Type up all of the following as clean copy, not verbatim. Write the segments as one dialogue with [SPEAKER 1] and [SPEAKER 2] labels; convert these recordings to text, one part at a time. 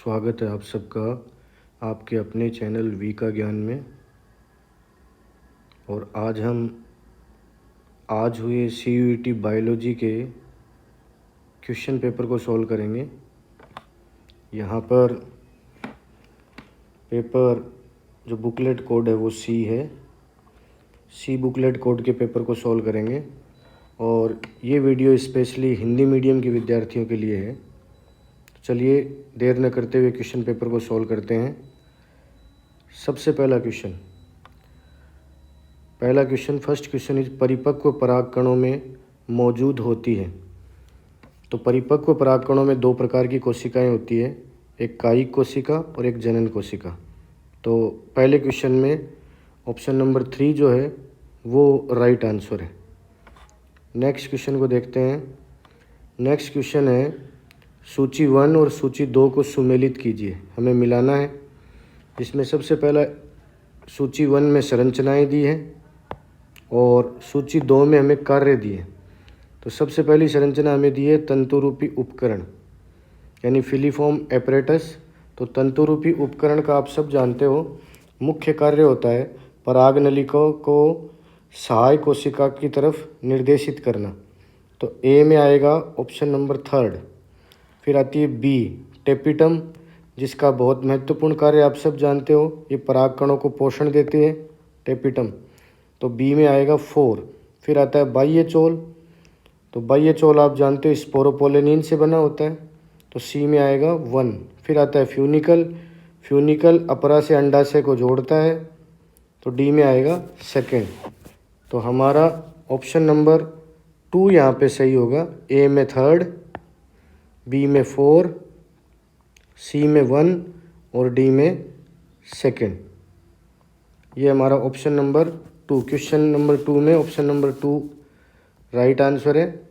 [SPEAKER 1] स्वागत है आप सबका आपके अपने चैनल वी का ज्ञान में। और आज हुए CUET बायोलॉजी के क्वेश्चन पेपर को सॉल्व करेंगे। यहाँ पर पेपर जो बुकलेट कोड है वो सी है। सी बुकलेट कोड के पेपर को सॉल्व करेंगे और ये वीडियो स्पेशली हिंदी मीडियम के विद्यार्थियों के लिए है। चलिए देर न करते हुए क्वेश्चन पेपर को सॉल्व करते हैं। सबसे पहला क्वेश्चन फर्स्ट क्वेश्चन इज परिपक्व पराग कणों में मौजूद होती है। तो परिपक्व पराग कणों में दो प्रकार की कोशिकाएं होती है, एक कायिक कोशिका और एक जनन कोशिका। तो पहले क्वेश्चन में ऑप्शन नंबर 3 जो है वो राइट आंसर है। नेक्स्ट क्वेश्चन को देखते हैं। नेक्स्ट क्वेश्चन है सूची 1 और सूची 2 को सुमेलित कीजिए। हमें मिलाना है। इसमें सबसे पहला सूची 1 में संरचनाएं दी है और सूची 2 में हमें कार्य दिए। तो सबसे पहली संरचना हमें दी है तंतुरूपी उपकरण यानी फिलीफॉर्म एपरेटस। तो तंतुरूपी उपकरण का आप सब जानते हो मुख्य कार्य होता है परागनलिका को सहाय कोशिका की तरफ निर्देशित करना। तो ए में आएगा ऑप्शन नंबर 3। फिर आती है बी टेपिटम, जिसका बहुत महत्वपूर्ण कार्य आप सब जानते हो, ये पराग कणों को पोषण देते हैं टेपिटम। तो बी में आएगा 4। फिर आता है बाह्य चोल। तो बाह्य चोल आप जानते हो स्पोरोपोलेनिन से बना होता है। तो सी में आएगा 1। फिर आता है फ्यूनिकल अपरा से अंडाशय को जोड़ता है। तो डी में आएगा 2। तो हमारा ऑप्शन नंबर 2 यहाँ पे सही होगा। ए में 3, बी में 4, सी में 1 और डी में 2। ये हमारा ऑप्शन नंबर 2, क्वेश्चन नंबर 2 में ऑप्शन नंबर 2 राइट आंसर है।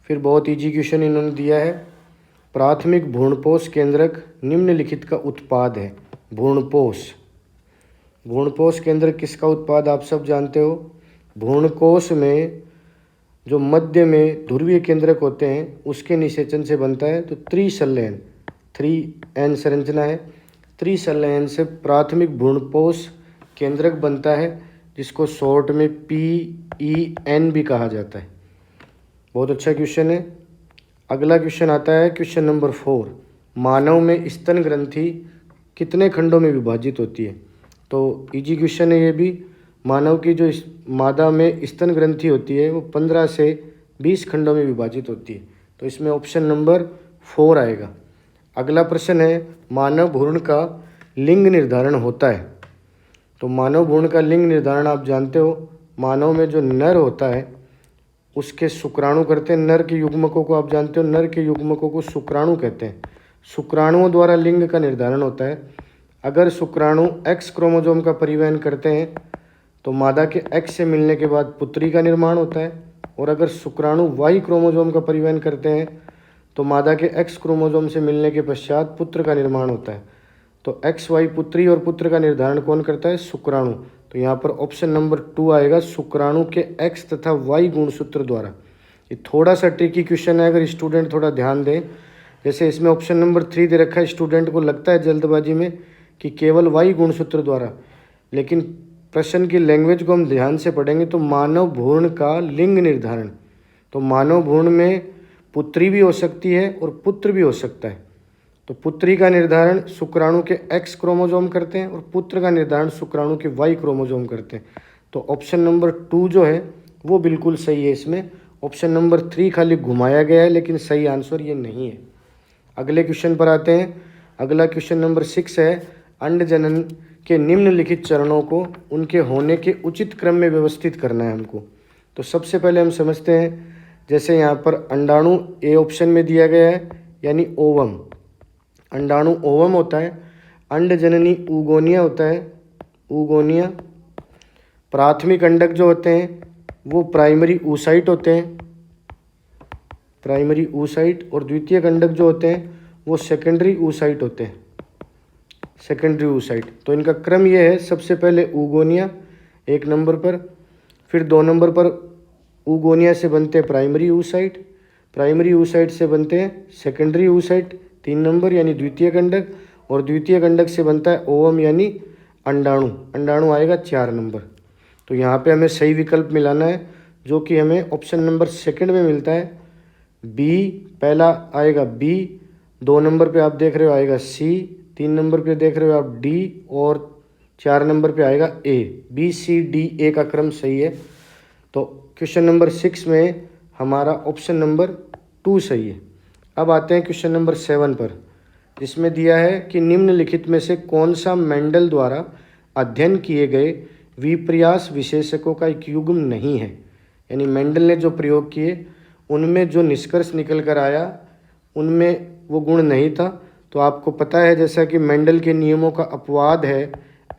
[SPEAKER 1] फिर बहुत इजी क्वेश्चन इन्होंने दिया है। प्राथमिक भ्रूणपोष केंद्रक निम्नलिखित का उत्पाद है। भ्रूणपोष केंद्रक किसका उत्पाद आप सब जानते हो। भ्रूणकोश में जो मध्य में ध्रुवीय केंद्रक होते हैं उसके निषेचन से बनता है। तो त्रिसंलयन 3N संरचना है। त्रिसंलयन से प्राथमिक भ्रूणपोष केंद्रक बनता है, जिसको शॉर्ट में PEN भी कहा जाता है। बहुत अच्छा क्वेश्चन है। अगला क्वेश्चन आता है क्वेश्चन नंबर 4। मानव में स्तन ग्रंथि कितने खंडों में विभाजित होती है। तो इजी क्वेश्चन है ये भी। मानव की जो मादा में स्तन ग्रंथि होती है वो 15 से 20 खंडों में विभाजित होती है। तो इसमें ऑप्शन नंबर 4 आएगा। अगला प्रश्न है मानव भ्रूण का लिंग निर्धारण होता है। तो मानव भ्रूण का लिंग निर्धारण आप जानते हो, मानव में जो नर होता है उसके शुक्राणु करते हैं। नर के युग्मकों को आप जानते हो, नर के युग्मकों को शुक्राणु कहते हैं। शुक्राणुओं द्वारा लिंग का निर्धारण होता है। अगर शुक्राणु X क्रोमोसोम का परिवहन करते हैं तो मादा के X से मिलने के बाद पुत्री का निर्माण होता है। और अगर शुक्राणु Y क्रोमोसोम का परिवहन करते हैं तो मादा के X क्रोमोसोम से मिलने के पश्चात पुत्र का निर्माण होता है। तो XY पुत्री और पुत्र का निर्धारण कौन करता है, शुक्राणु। तो यहाँ पर ऑप्शन नंबर 2 आएगा, शुक्राणु के X तथा Y गुणसूत्र द्वारा। ये थोड़ा सा ट्रिकी क्वेश्चन है, अगर स्टूडेंट थोड़ा ध्यान दें। जैसे इसमें ऑप्शन नंबर 3 दे रखा है, स्टूडेंट को लगता है जल्दबाजी में कि केवल Y गुणसूत्र द्वारा, लेकिन प्रश्न की लैंग्वेज को हम ध्यान से पढ़ेंगे तो मानव भ्रूण का लिंग निर्धारण, तो मानव भ्रूण में पुत्री भी हो सकती है और पुत्र भी हो सकता है। तो पुत्री का निर्धारण शुक्राणु के X क्रोमोसोम करते हैं और पुत्र का निर्धारण शुक्राणु के Y क्रोमोसोम करते हैं। तो ऑप्शन नंबर 2 जो है वो बिल्कुल सही है। इसमें ऑप्शन नंबर 3 खाली घुमाया गया है, लेकिन सही आंसर ये नहीं है। अगले क्वेश्चन पर आते हैं। अगला क्वेश्चन नंबर 6 है अंड जनन के निम्नलिखित चरणों को उनके होने के उचित क्रम में व्यवस्थित करना है हमको। तो सबसे पहले हम समझते हैं, जैसे यहाँ पर अंडाणु ए ऑप्शन में दिया गया है यानी ओवम। अंडाणु ओवम होता है। अंड जननी ऊगोनिया होता है, ऊगोनिया। प्राथमिक अंडक जो होते हैं वो प्राइमरी ऊसाइट होते हैं, प्राइमरी ऊसाइट। और द्वितीयक अंडक जो होते हैं वो सेकेंडरी ऊसाइट होते हैं, सेकेंडरी ऊसाइट। तो इनका क्रम ये है, सबसे पहले ऊगोनिया 1 नंबर पर, फिर 2 नंबर पर ऊगोनिया से बनते हैं प्राइमरी ऊसाइट, प्राइमरी ऊसाइट से बनते हैं सेकेंडरी ऊसाइट, 3 नंबर यानी द्वितीय कंडक, और द्वितीय कंडक से बनता है ओवम यानी अंडाणु, अंडाणु आएगा 4 नंबर। तो यहाँ पे हमें सही विकल्प मिलाना है, जो कि हमें ऑप्शन नंबर सेकंड में मिलता है बी। पहला आएगा बी, 2 नंबर पे आप देख रहे हो आएगा सी, 3 नंबर पे देख रहे हो आप डी, और 4 नंबर पे आएगा ए। बी सी डी ए का क्रम सही है। तो क्वेश्चन नंबर 6 में हमारा ऑप्शन नंबर 2 सही है। अब आते हैं क्वेश्चन नंबर 7 पर, जिसमें दिया है कि निम्नलिखित में से कौन सा मेंडल द्वारा अध्ययन किए गए विपर्यास विशेषकों का एक युग्म नहीं है। यानी मेंडल ने जो प्रयोग किए उनमें जो निष्कर्ष निकल कर आया उनमें वो गुण नहीं था। तो आपको पता है जैसा कि मेंडल के नियमों का अपवाद है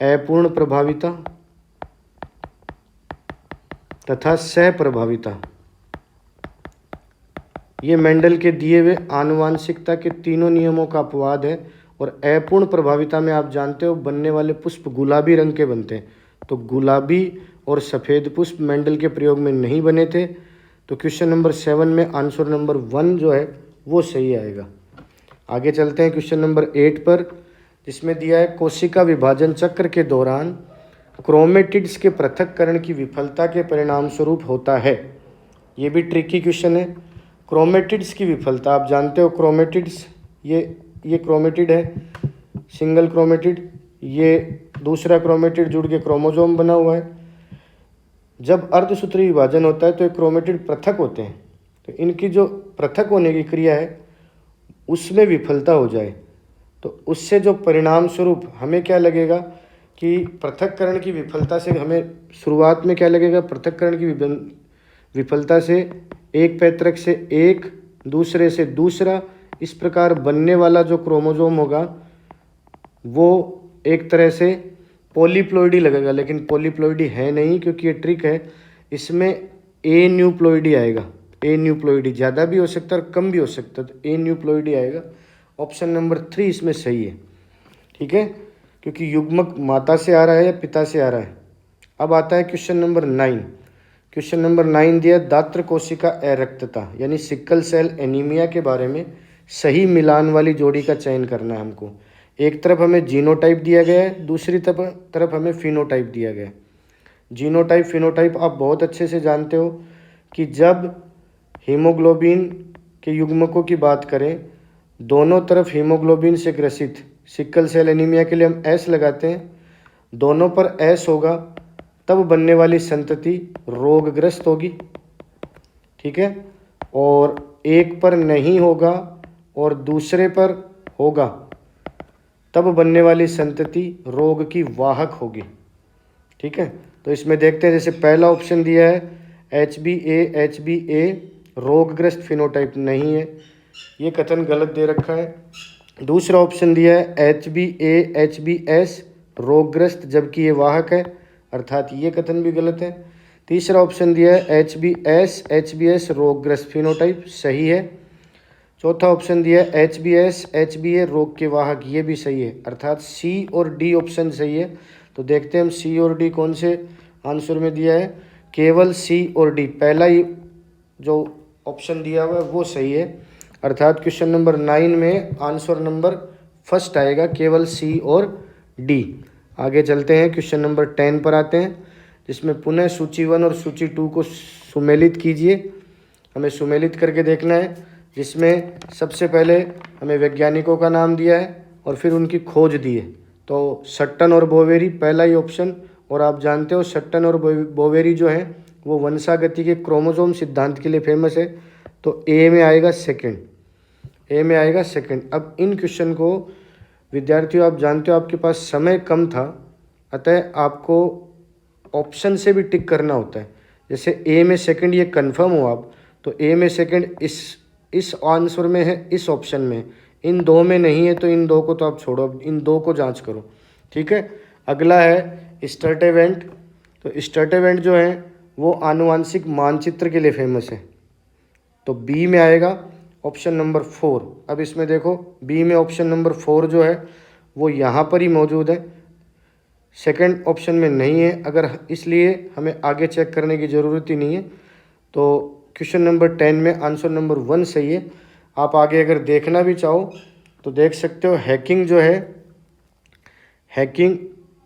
[SPEAKER 1] अपूर्ण प्रभाविता तथा सहप्रभाविता। ये मेंडल के दिए हुए आनुवांशिकता के तीनों नियमों का अपवाद है। और अपूर्ण प्रभाविता में आप जानते हो बनने वाले पुष्प गुलाबी रंग के बनते हैं, तो गुलाबी और सफ़ेद पुष्प मेंडल के प्रयोग में नहीं बने थे। तो क्वेश्चन नंबर 7 में आंसर नंबर 1 जो है वो सही आएगा। आगे चलते हैं क्वेश्चन नंबर 8 पर, जिसमें दिया है कोशिका विभाजन चक्र के दौरान क्रोमेटिड्स के पृथक्करण की विफलता के परिणाम स्वरूप होता है। ये भी ट्रिकी क्वेश्चन है। क्रोमेटिड्स की विफलता आप जानते हो, क्रोमेटिड्स ये क्रोमेटिड है, सिंगल क्रोमेटिड, ये दूसरा क्रोमेटिड जुड़ के क्रोमोजोम बना हुआ है। जब अर्धसूत्री विभाजन होता है तो ये क्रोमेटिड पृथक होते हैं, तो इनकी जो पृथक होने की क्रिया है उसमें विफलता हो जाए तो उससे जो परिणाम स्वरूप हमें क्या लगेगा कि पृथक्करण की विफलता से हमें शुरुआत में क्या लगेगा, पृथक्करण की विफलता से एक पैतृक से एक, दूसरे से दूसरा, इस प्रकार बनने वाला जो क्रोमोजोम होगा वो एक तरह से पॉलीप्लॉइडी लगेगा, लेकिन पॉलीप्लॉइडी है नहीं क्योंकि ये ट्रिक है। इसमें ए न्यूप्लॉइडी आएगा। ए न्यूप्लॉइडी ज़्यादा भी हो सकता है और कम भी हो सकता है, तो ए न्यूप्लॉइडी आएगा। ऑप्शन नंबर 3 इसमें सही है, ठीक है, क्योंकि युग्मक माता से आ रहा है या पिता से आ रहा है। अब आता है क्वेश्चन नंबर 9। क्वेश्चन नंबर 9 दिया दात्र कोशिका अरक्तता यानी सिकल सेल एनीमिया के बारे में सही मिलान वाली जोड़ी का चयन करना है हमको। एक तरफ हमें जीनोटाइप दिया गया है, दूसरी तरफ हमें फिनोटाइप दिया गया है। जीनोटाइप फिनोटाइप आप बहुत अच्छे से जानते हो कि जब हीमोग्लोबिन के युग्मकों की बात करें, दोनों तरफ हीमोग्लोबिन से ग्रसित सिकल सेल एनीमिया के लिए हम एस लगाते हैं, दोनों पर एस होगा तब बनने वाली संतति रोगग्रस्त होगी, ठीक है, और एक पर नहीं होगा और दूसरे पर होगा तब बनने वाली संतति रोग की वाहक होगी, ठीक है। तो इसमें देखते हैं, जैसे पहला ऑप्शन दिया है HbA रोगग्रस्त फिनोटाइप नहीं है, ये कथन गलत दे रखा है। दूसरा ऑप्शन दिया है HbA-HbS रोगग्रस्त जबकि ये वाहक है, अर्थात ये कथन भी गलत है। तीसरा ऑप्शन दिया है HbS-HbS रोगग्रस्त फिनोटाइप, सही है। चौथा ऑप्शन दिया है HbS-HbA रोग के वाहक, ये भी सही है, अर्थात सी और डी ऑप्शन सही है। तो देखते हैं हम सी और डी कौन से आंसर में दिया है। केवल सी और डी, पहला ही जो ऑप्शन दिया हुआ है वो सही है, अर्थात क्वेश्चन नंबर 9 में आंसर नंबर फर्स्ट आएगा, केवल सी और डी। आगे चलते हैं, क्वेश्चन नंबर 10 पर आते हैं, जिसमें पुनः सूची 1 और सूची 2 को सुमेलित कीजिए। हमें सुमेलित करके देखना है, जिसमें सबसे पहले हमें वैज्ञानिकों का नाम दिया है और फिर उनकी खोज दी है। तो सट्टन और बोवेरी पहला ही ऑप्शन, और आप जानते हो सट्टन और बोवेरी जो है वो वंशागति के क्रोमोसोम सिद्धांत के लिए फेमस है। तो ए में आएगा सेकंड, ए में आएगा सेकंड। अब इन क्वेश्चन को विद्यार्थियों आप जानते हो आपके पास समय कम था, अतः आपको ऑप्शन से भी टिक करना होता है। जैसे ए में सेकंड ये कंफर्म हो आप, तो ए में सेकंड इस आंसर में है, इस ऑप्शन में, इन दो में नहीं है तो इन दो को तो आप छोड़ो, इन दो को जांच करो, ठीक है। अगला है स्टर्टेवेंट। तो स्टर्टेवेंट जो है वो आनुवांशिक मानचित्र के लिए फेमस है, तो बी में आएगा ऑप्शन नंबर 4। अब इसमें देखो बी में ऑप्शन नंबर 4 जो है वो यहाँ पर ही मौजूद है, सेकंड ऑप्शन में नहीं है, अगर इसलिए हमें आगे चेक करने की ज़रूरत ही नहीं है। तो क्वेश्चन नंबर 10 में आंसर नंबर 1 सही है। आप आगे अगर देखना भी चाहो तो देख सकते हो हैकिंग जो है, हैकिंग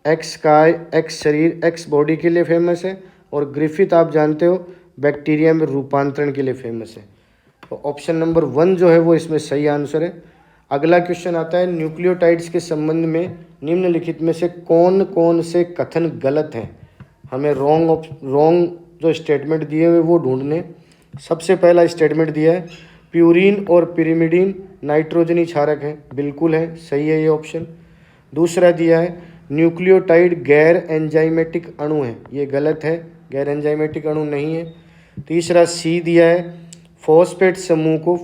[SPEAKER 1] एक्स काय, एक्स शरीर, एक्स बॉडी के लिए फेमस है, और ग्रिफिथ आप जानते हो बैक्टीरिया में रूपांतरण के लिए फेमस है। तो ऑप्शन नंबर 1 जो है वो इसमें सही आंसर है। अगला क्वेश्चन आता है, न्यूक्लियोटाइड्स के संबंध में निम्नलिखित में से कौन कौन से कथन गलत हैं। हमें रॉन्ग जो स्टेटमेंट दिए हुए वो ढूंढने। सबसे पहला स्टेटमेंट दिया है प्यूरिन और पिरिमिडिन नाइट्रोजनी क्षारक है, बिल्कुल है, सही है ये ऑप्शन। दूसरा दिया है न्यूक्लियोटाइड गैर एंजाइमेटिक अणु है, ये गलत है, गैर एंजाइमेटिक अणु नहीं है। तीसरा सी दिया है फॉस्फेट समूह को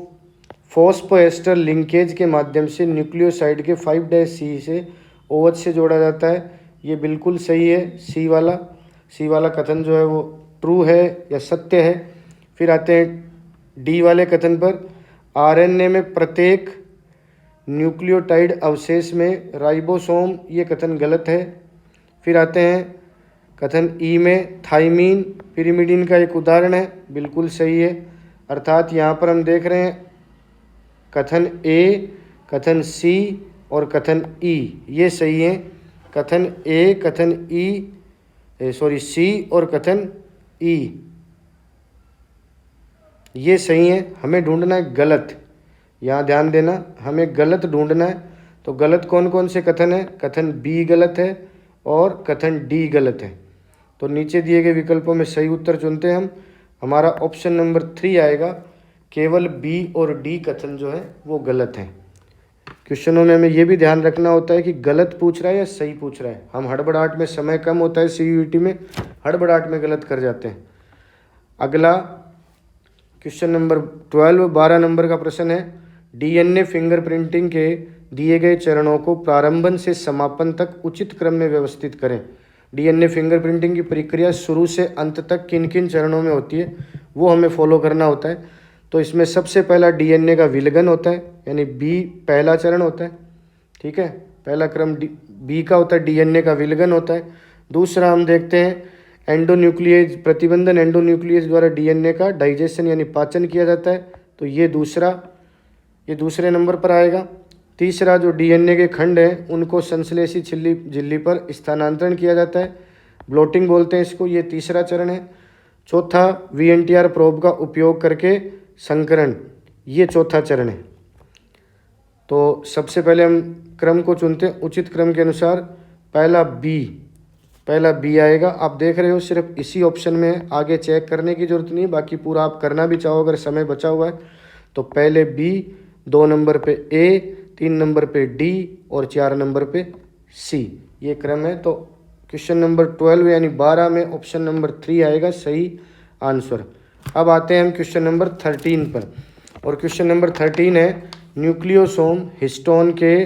[SPEAKER 1] फॉस्फोएस्टर लिंकेज के माध्यम से न्यूक्लियोसाइड के 5' से OH से जोड़ा जाता है, ये बिल्कुल सही है। सी वाला कथन जो है वो ट्रू है या सत्य है। फिर आते हैं डी वाले कथन पर, RNA में प्रत्येक न्यूक्लियोटाइड अवशेष में राइबोसोम, ये कथन गलत है। फिर आते हैं कथन ई में थाइमीन पिरिमिडिन का एक उदाहरण है, बिल्कुल सही है। अर्थात यहाँ पर हम देख रहे हैं कथन ए, कथन सी और कथन ई, ये सही है। कथन ए, कथन सी और कथन ई, ये सही है। हमें ढूंढना है गलत, यहाँ ध्यान देना, हमें गलत ढूंढना है। तो गलत कौन कौन से कथन है? कथन बी गलत है और कथन डी गलत है। तो नीचे दिए गए विकल्पों में सही उत्तर चुनते हैं हम। हमारा ऑप्शन नंबर 3 आएगा, केवल बी और डी कथन जो है वो गलत हैं। क्वेश्चनों में हमें ये भी ध्यान रखना होता है कि गलत पूछ रहा है या सही पूछ रहा है। हम हड़बड़ाहट में, समय कम होता है CUET में, हड़बड़ाहट में गलत कर जाते हैं। अगला क्वेश्चन नंबर 12 नंबर का प्रश्न है, DNA फिंगरप्रिंटिंग के दिए गए चरणों को प्रारंभन से समापन तक उचित क्रम में व्यवस्थित करें। DNA फिंगरप्रिंटिंग की प्रक्रिया शुरू से अंत तक किन किन चरणों में होती है वो हमें फॉलो करना होता है। तो इसमें सबसे पहला DNA का विलगन होता है, यानी B पहला चरण होता है, ठीक है, पहला क्रम B का होता है, DNA का विलगन होता है। दूसरा हम देखते हैं एंडोन्यूक्लियेज प्रतिबंधन, एंडोन्यूक्लियेज द्वारा DNA का डाइजेशन यानी पाचन किया जाता है, तो ये दूसरे नंबर पर आएगा। तीसरा जो DNA के खंड हैं उनको संश्लेषी झिल्ली पर स्थानांतरण किया जाता है, ब्लोटिंग बोलते हैं इसको, ये तीसरा चरण है। चौथा VNTR प्रोब का उपयोग करके संकरण, ये चौथा चरण है। तो सबसे पहले हम क्रम को चुनते हैं उचित क्रम के अनुसार। पहला बी आएगा, आप देख रहे हो सिर्फ इसी ऑप्शन में है, आगे चेक करने की जरूरत नहीं, बाकी पूरा आप करना भी चाहो अगर समय बचा हुआ है तो। पहले B, 2 नंबर पे A, 3 नंबर पे D और 4 नंबर पे C, ये क्रम है। तो क्वेश्चन नंबर 12 यानी 12 में ऑप्शन नंबर 3 आएगा सही आंसर। अब आते हैं हम क्वेश्चन नंबर 13 पर, और क्वेश्चन नंबर 13 है न्यूक्लियोसोम हिस्टोन के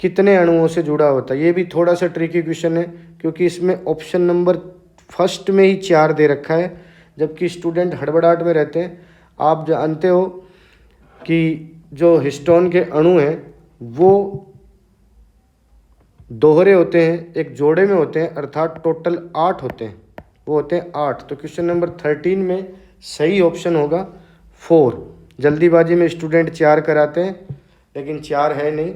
[SPEAKER 1] कितने अणुओं से जुड़ा होता है। ये भी थोड़ा सा ट्रिकी क्वेश्चन है क्योंकि इसमें ऑप्शन नंबर फर्स्ट में ही 4 दे रखा है, जबकि स्टूडेंट हड़बड़ाहट में रहते हैं। आप जानते हो कि जो हिस्टोन के अणु हैं वो दोहरे होते हैं, एक जोड़े में होते हैं, अर्थात टोटल 8 होते हैं, वो होते हैं 8। तो क्वेश्चन नंबर 13 में सही ऑप्शन होगा 4। जल्दीबाजी में स्टूडेंट 4 कराते हैं लेकिन 4 है नहीं,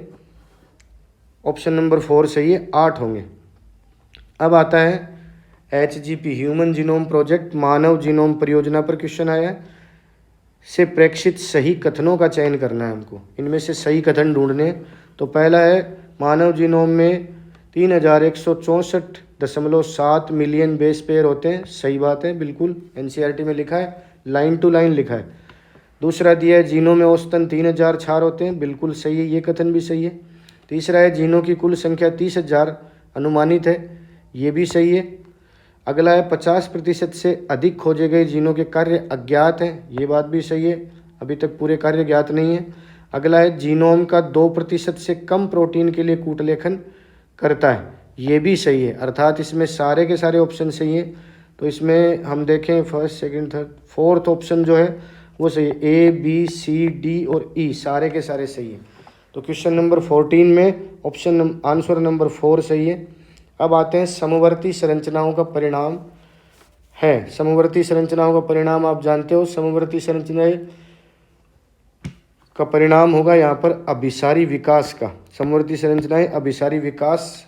[SPEAKER 1] ऑप्शन नंबर 4 सही है, 8 होंगे। अब आता है HGP ह्यूमन जीनोम प्रोजेक्ट, मानव जीनोम परियोजना पर क्वेश्चन आया है, से प्रेक्षित सही कथनों का चयन करना है हमको, इनमें से सही कथन ढूंढने हैं। तो पहला है मानव जीनोम में 3164.7 मिलियन बेस पेयर होते हैं, सही बात है, बिल्कुल NCERT में लिखा है, लाइन टू लाइन लिखा है। दूसरा दिया है जीनों में औसतन 3000 क्षार होते हैं, बिल्कुल सही है, ये कथन भी सही है। तीसरा है जीनों की कुल संख्या 30,000 अनुमानित है, ये भी सही है। अगला है 50% से अधिक खोजे गए जीनों के कार्य अज्ञात हैं, ये बात भी सही है, अभी तक पूरे कार्य ज्ञात नहीं है। अगला है जीनोम का 2% से कम प्रोटीन के लिए कूटलेखन करता है, ये भी सही है, अर्थात इसमें सारे के सारे ऑप्शन सही हैं। तो इसमें हम देखें first, second, third, fourth option जो है वो सही है, A, B, C, D और E सारे के सारे सही है। तो क्वेश्चन नंबर 14 में आंसर नंबर 4 सही है। अब आते हैं समवर्ती संरचनाओं का परिणाम है। समवर्ती संरचनाओं का परिणाम आप जानते हो, समवर्ती संरचनाएं का परिणाम होगा यहाँ पर अभिसारी विकास का। समवर्ती संरचनाएं अभिसारी विकास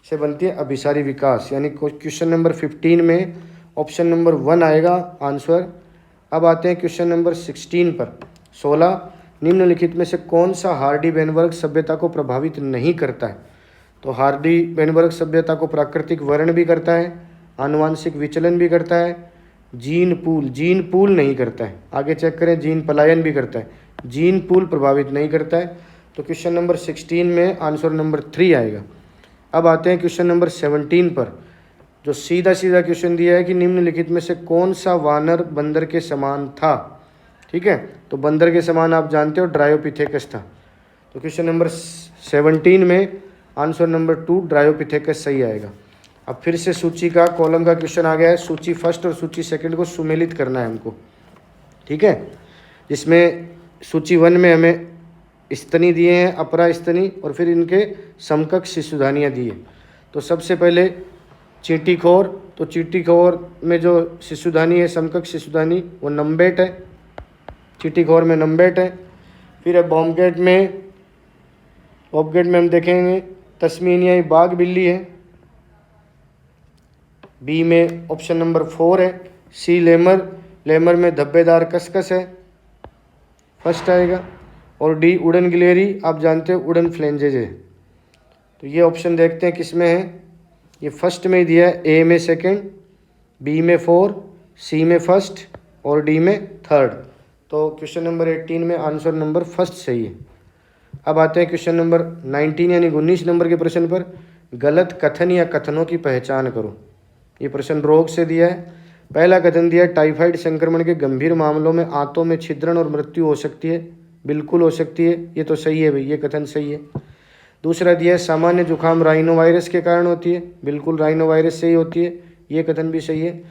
[SPEAKER 1] से बनती है, अभिसारी विकास, यानी क्वेश्चन नंबर 15 में ऑप्शन नंबर 1 आएगा आंसर। अब आते हैं क्वेश्चन नंबर 16 पर। 16, निम्नलिखित में से कौन सा हार्डी वेनबर्ग सभ्यता को प्रभावित नहीं करता है? तो हार्डी वेनबर्ग सभ्यता को प्राकृतिक वर्ण भी करता है, आनुवांशिक विचलन भी करता है, जीन पूल नहीं करता है। आगे चेक करें, जीन पलायन भी करता है, जीन पूल प्रभावित नहीं करता है। तो क्वेश्चन नंबर 16 में आंसर नंबर 3 आएगा। अब आते हैं क्वेश्चन नंबर 17 पर, जो सीधा क्वेश्चन दिया है कि निम्नलिखित में से कौन सा वानर बंदर के समान था। ठीक है, तो बंदर के समान आप जानते हो ड्रायोपिथेकस था। तो क्वेश्चन नंबर 17 में आंसर नंबर 2 ड्रायोपिथेकस सही आएगा। अब फिर से सूची का कॉलम का क्वेश्चन आ गया है। सूची फर्स्ट और सूची सेकंड को सुमेलित करना है हमको। ठीक है, जिसमें सूची 1 में हमें स्तनी दिए हैं, अपरा स्तनी, और फिर इनके समकक्ष शिशुधानियाँ दी है। तो सबसे पहले चींटीखोर, तो चींटीखोर में जो शिशुधानी है, समकक्ष शिशुधानी, वो नम्बेट है। चींटीखोर में नम्बेट है। फिर है बॉम्बगेट में हम देखेंगे तस्मीनियाई बाघ बिल्ली है। बी में ऑप्शन नंबर 4 है। सी लेमर में धब्बेदार कसकस है, फर्स्ट आएगा। और डी उड़न गिलेरी, आप जानते हो उड़न फ्लेंजेज है। तो ये ऑप्शन देखते हैं किस में है। ये फर्स्ट में ही दिया है, ए में सेकंड, बी में 4, सी में फर्स्ट और डी में थर्ड। तो क्वेश्चन नंबर 18 में आंसर नंबर फर्स्ट सही है। अब आते हैं क्वेश्चन नंबर 19 यानी 19 नंबर के प्रश्न पर। गलत कथन या कथनों की पहचान करो। ये प्रश्न रोग से दिया है। पहला कथन दिया है, टाइफाइड संक्रमण के गंभीर मामलों में आंतों में छिद्रण और मृत्यु हो सकती है। बिल्कुल हो सकती है, ये तो सही है भाई, ये कथन सही है। दूसरा दिया है, सामान्य जुकाम राइनोवायरस के कारण होती है। बिल्कुल राइनोवायरस से ही होती है, ये कथन भी सही है।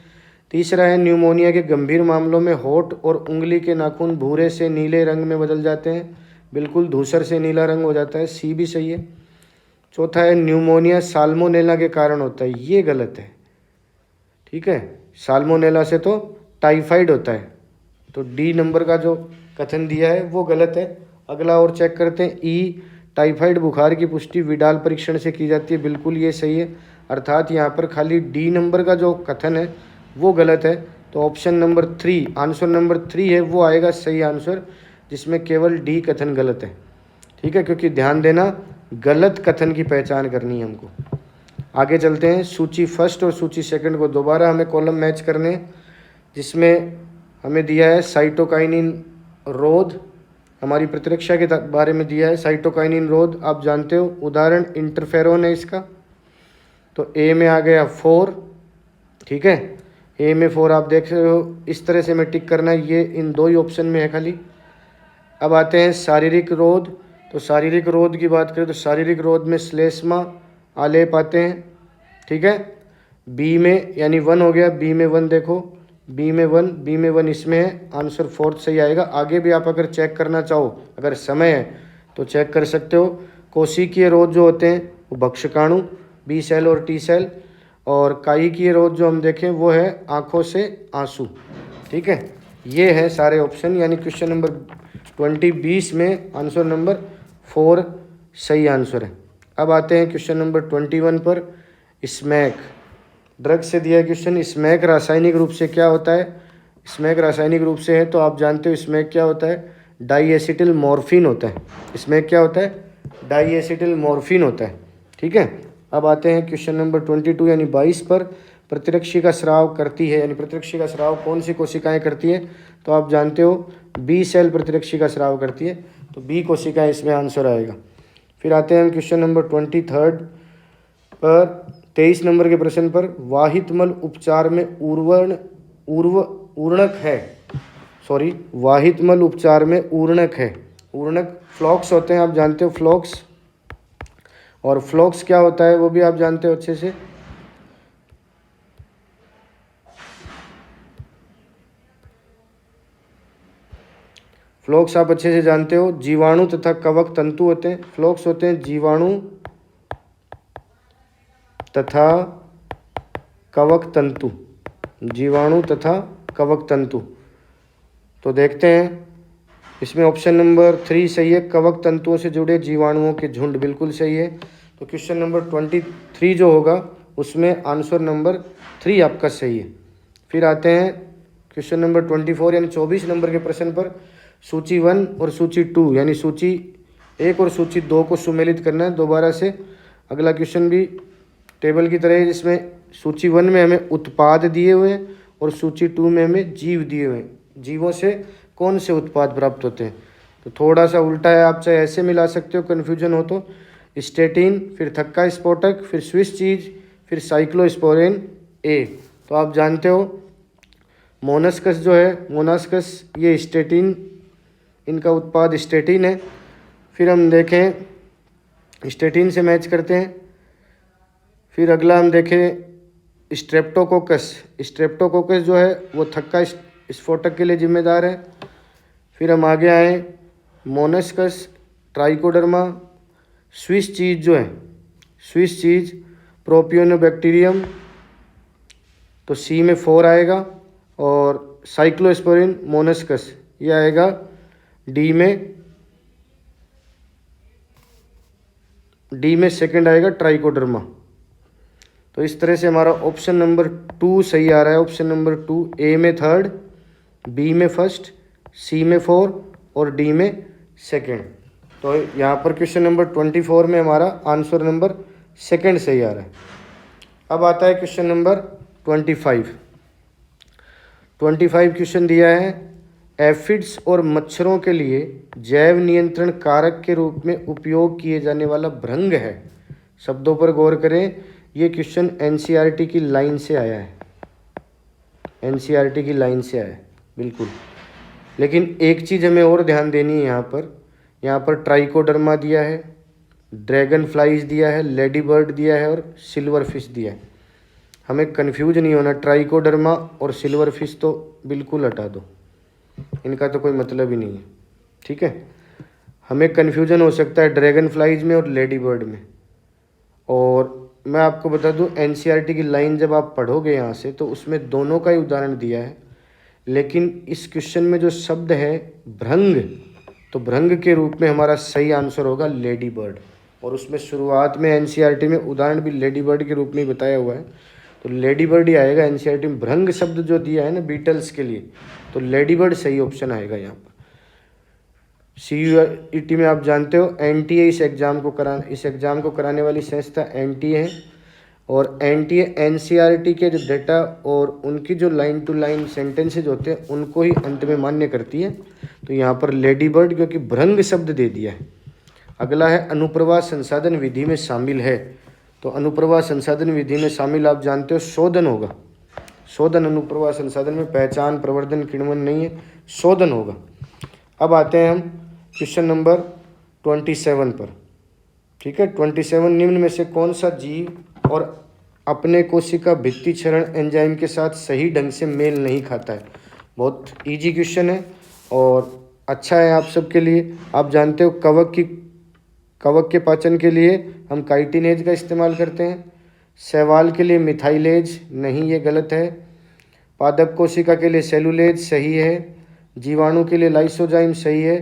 [SPEAKER 1] तीसरा है, न्यूमोनिया के गंभीर मामलों में होंठ और उंगली के नाखून भूरे से नीले रंग में बदल जाते हैं। बिल्कुल धूसर से नीला रंग हो जाता है, सी भी सही है। चौथा है, न्यूमोनिया साल्मोनेला के कारण होता है, ये गलत है। ठीक है, साल्मोनेला से तो टाइफाइड होता है। तो डी नंबर का जो कथन दिया है वो गलत है। अगला और चेक करते हैं, ई टाइफाइड बुखार की पुष्टि विडाल परीक्षण से की जाती है। बिल्कुल ये सही है, अर्थात यहाँ पर खाली डी नंबर का जो कथन है वो गलत है। तो ऑप्शन नंबर 3, आंसर नंबर 3 है, वो आएगा सही आंसर, जिसमें केवल डी कथन गलत है। ठीक है, क्योंकि ध्यान देना, गलत कथन की पहचान करनी है हमको। आगे चलते हैं, सूची फर्स्ट और सूची सेकंड को दोबारा हमें कॉलम मैच करने हैं, जिसमें हमें दिया है साइटोकाइनिन रोध, हमारी प्रतिरक्षा के बारे में दिया है। साइटोकाइनिन रोध आप जानते हो, उदाहरण इंटरफेरोन है इसका। तो ए में आ गया 4। ठीक है, ए में 4 आप देख रहे हो, इस तरह से हमें टिक करना है, ये इन 2 ही ऑप्शन में है खाली। अब आते हैं शारीरिक रोध। तो शारीरिक रोध की बात करें तो शारीरिक रोध में श्लेष्मा आलेप आते हैं। ठीक है, बी में यानी 1 हो गया, बी में 1 देखो, बी में 1 इसमें है, आंसर 4 सही आएगा। आगे भी आप अगर चेक करना चाहो, अगर समय है तो चेक कर सकते हो। कोशिकीय रोध जो होते हैं वो भक्षकाणु, बी सेल और टी सेल, और कायिकीय रोध जो हम देखें वो है आँखों से आंसू। ठीक है, ये है सारे ऑप्शन, यानी क्वेश्चन नंबर 20 में आंसर नंबर 4 सही आंसर है। अब आते हैं क्वेश्चन नंबर 21 पर। स्मैक ड्रग से दिया क्वेश्चन। स्मैक रासायनिक रूप से क्या होता है? स्मैक रासायनिक रूप से है तो आप जानते हो स्मैक क्या होता है, डाईएसिटिल मॉर्फिन होता है। स्मैक क्या होता है? डाईएसिटिल मॉर्फिन होता है। ठीक है, अब आते हैं क्वेश्चन नंबर 22 यानी 22 पर। प्रतिरक्षी का स्राव करती है, यानी प्रतिरक्षी का स्राव कौन सी कोशिकाएं करती है? तो आप जानते हो बी सेल प्रतिरक्षी का स्राव करती है, तो बी कोशिकाएं इसमें आंसर आएगा। फिर आते हैं क्वेश्चन नंबर 23 पर, 23 नंबर के प्रश्न पर। वाहित मल उपचार में ऊर्णक है, वाहित मल उपचार में ऊर्णक है। ऊर्णक फ्लॉक्स होते हैं, आप जानते हो फ्लॉक्स, और फ्लॉक्स क्या होता है वो भी आप जानते हो अच्छे से। फ्लॉक्स आप अच्छे से जानते हो, जीवाणु तथा कवक तंतु होते हैं। फ्लॉक्स होते हैं जीवाणु तथा कवक तंतु, जीवाणु तथा कवक तंतु। तो देखते हैं इसमें ऑप्शन नंबर 3 सही है, कवक तंतुओं से जुड़े जीवाणुओं के झुंड, बिल्कुल सही है। तो क्वेश्चन नंबर 23 जो होगा उसमें आंसर नंबर 3 आपका सही है। फिर आते हैं क्वेश्चन नंबर 24 यानी 24 नंबर के प्रश्न पर। सूची 1 और सूची 2 यानी सूची 1 और सूची 2 को सुमेलित करना है दोबारा से। अगला क्वेश्चन भी टेबल की तरह है, जिसमें सूची 1 में हमें उत्पाद दिए हुए हैं और सूची 2 में हमें जीव दिए हुए हैं। जीवों से कौन से उत्पाद प्राप्त होते हैं, तो थोड़ा सा उल्टा है, आप चाहे ऐसे मिला सकते हो कन्फ्यूजन हो तो। स्टेटिन, फिर थक्का स्फोटक, फिर स्विस चीज, फिर साइक्लोस्पोरेन ए। तो आप जानते हो मोनस्कस जो है, मोनास्कस ये स्टेटिन, इनका उत्पाद स्टेटिन है। फिर हम देखें स्टेटिन से मैच करते हैं। फिर अगला हम देखें स्ट्रेप्टोकोकस। स्ट्रेप्टोकोकस जो है वो थक्का स्फोटक के लिए जिम्मेदार है। फिर हम आगे आए मोनस्कस, ट्राइकोडर्मा, स्विस चीज जो है, स्विस चीज, प्रोपियोनोबैक्टीरियम, तो सी में 4 आएगा। और साइक्लोस्पोरिन मोनस्कस ये आएगा डी में सेकंड आएगा ट्राइकोडर्मा। तो इस तरह से हमारा ऑप्शन नंबर 2 सही आ रहा है। ऑप्शन नंबर 2 ए में 3rd, बी में 1st, सी में 4 और डी में 2nd। तो यहाँ पर क्वेश्चन नंबर 24 में हमारा आंसर नंबर 2nd सही आ रहा है। अब आता है क्वेश्चन नंबर 25। 25 क्वेश्चन दिया है, एफिड्स और मच्छरों के लिए जैव नियंत्रण कारक के रूप में उपयोग किए जाने वाला भृंग है। शब्दों पर गौर करें, ये क्वेश्चन एनसीईआरटी की लाइन से आया है, एनसीईआरटी की लाइन से आया है बिल्कुल। लेकिन एक चीज़ हमें और ध्यान देनी है, यहाँ पर ट्राइकोडर्मा दिया है, ड्रैगन फ्लाइज दिया है, लेडी बर्ड दिया है और सिल्वर फिश दिया है। हमें कन्फ्यूज नहीं होना, ट्राइकोडर्मा और सिल्वर फिश तो बिल्कुल हटा दो, इनका तो कोई मतलब ही नहीं है, ठीक है। हमें कन्फ्यूजन हो सकता है ड्रैगन फ्लाइज में और लेडी बर्ड में। और मैं आपको बता दूं एनसीईआरटी की लाइन जब आप पढ़ोगे यहाँ से तो उसमें दोनों का ही उदाहरण दिया है, लेकिन इस क्वेश्चन में जो शब्द है भृंग, तो भृंग के रूप में हमारा सही आंसर होगा लेडी बर्ड। और उसमें शुरुआत में एनसीईआरटी में उदाहरण भी लेडी बर्ड के रूप में ही बताया हुआ है, तो लेडी बर्ड ही आएगा एनसीईआरटी में। भृंग शब्द जो दिया है ना बीटल्स के लिए, तो लेडी बर्ड सही ऑप्शन आएगा यहाँ पर। सीयूईटी में आप जानते हो एनटीए इस एग्ज़ाम को कराने वाली संस्था एनटीए है। और एनटीए एनसीईआरटी के जो डेटा और उनकी जो लाइन टू लाइन सेंटेंसेज होते हैं उनको ही अंत में मान्य करती है। तो यहाँ पर लेडी बर्ड क्योंकि भृंग शब्द दे दिया है। अगला है अनुप्रवाह संसाधन विधि में शामिल है। तो अनुप्रवाह संसाधन विधि में शामिल आप जानते हो शोधन होगा, शोधन अनुप्रवाह संसाधन में पहचान, प्रवर्धन, किण्वन नहीं है, शोधन होगा। अब आते हैं हम क्वेश्चन नंबर 27 पर, ठीक है। 27 निम्न में से कौन सा जीव और अपने कोशिका भित्ति क्षरण एंजाइम के साथ सही ढंग से मेल नहीं खाता है। बहुत इजी क्वेश्चन है और अच्छा है आप सबके लिए। आप जानते हो कवक के पाचन के लिए हम काइटिनेज का इस्तेमाल करते हैं, शैवाल के लिए मिथाइलेज नहीं, ये गलत है। पादप कोशिका के लिए सेलुलेज सही है, जीवाणु के लिए लाइसोजाइम सही है,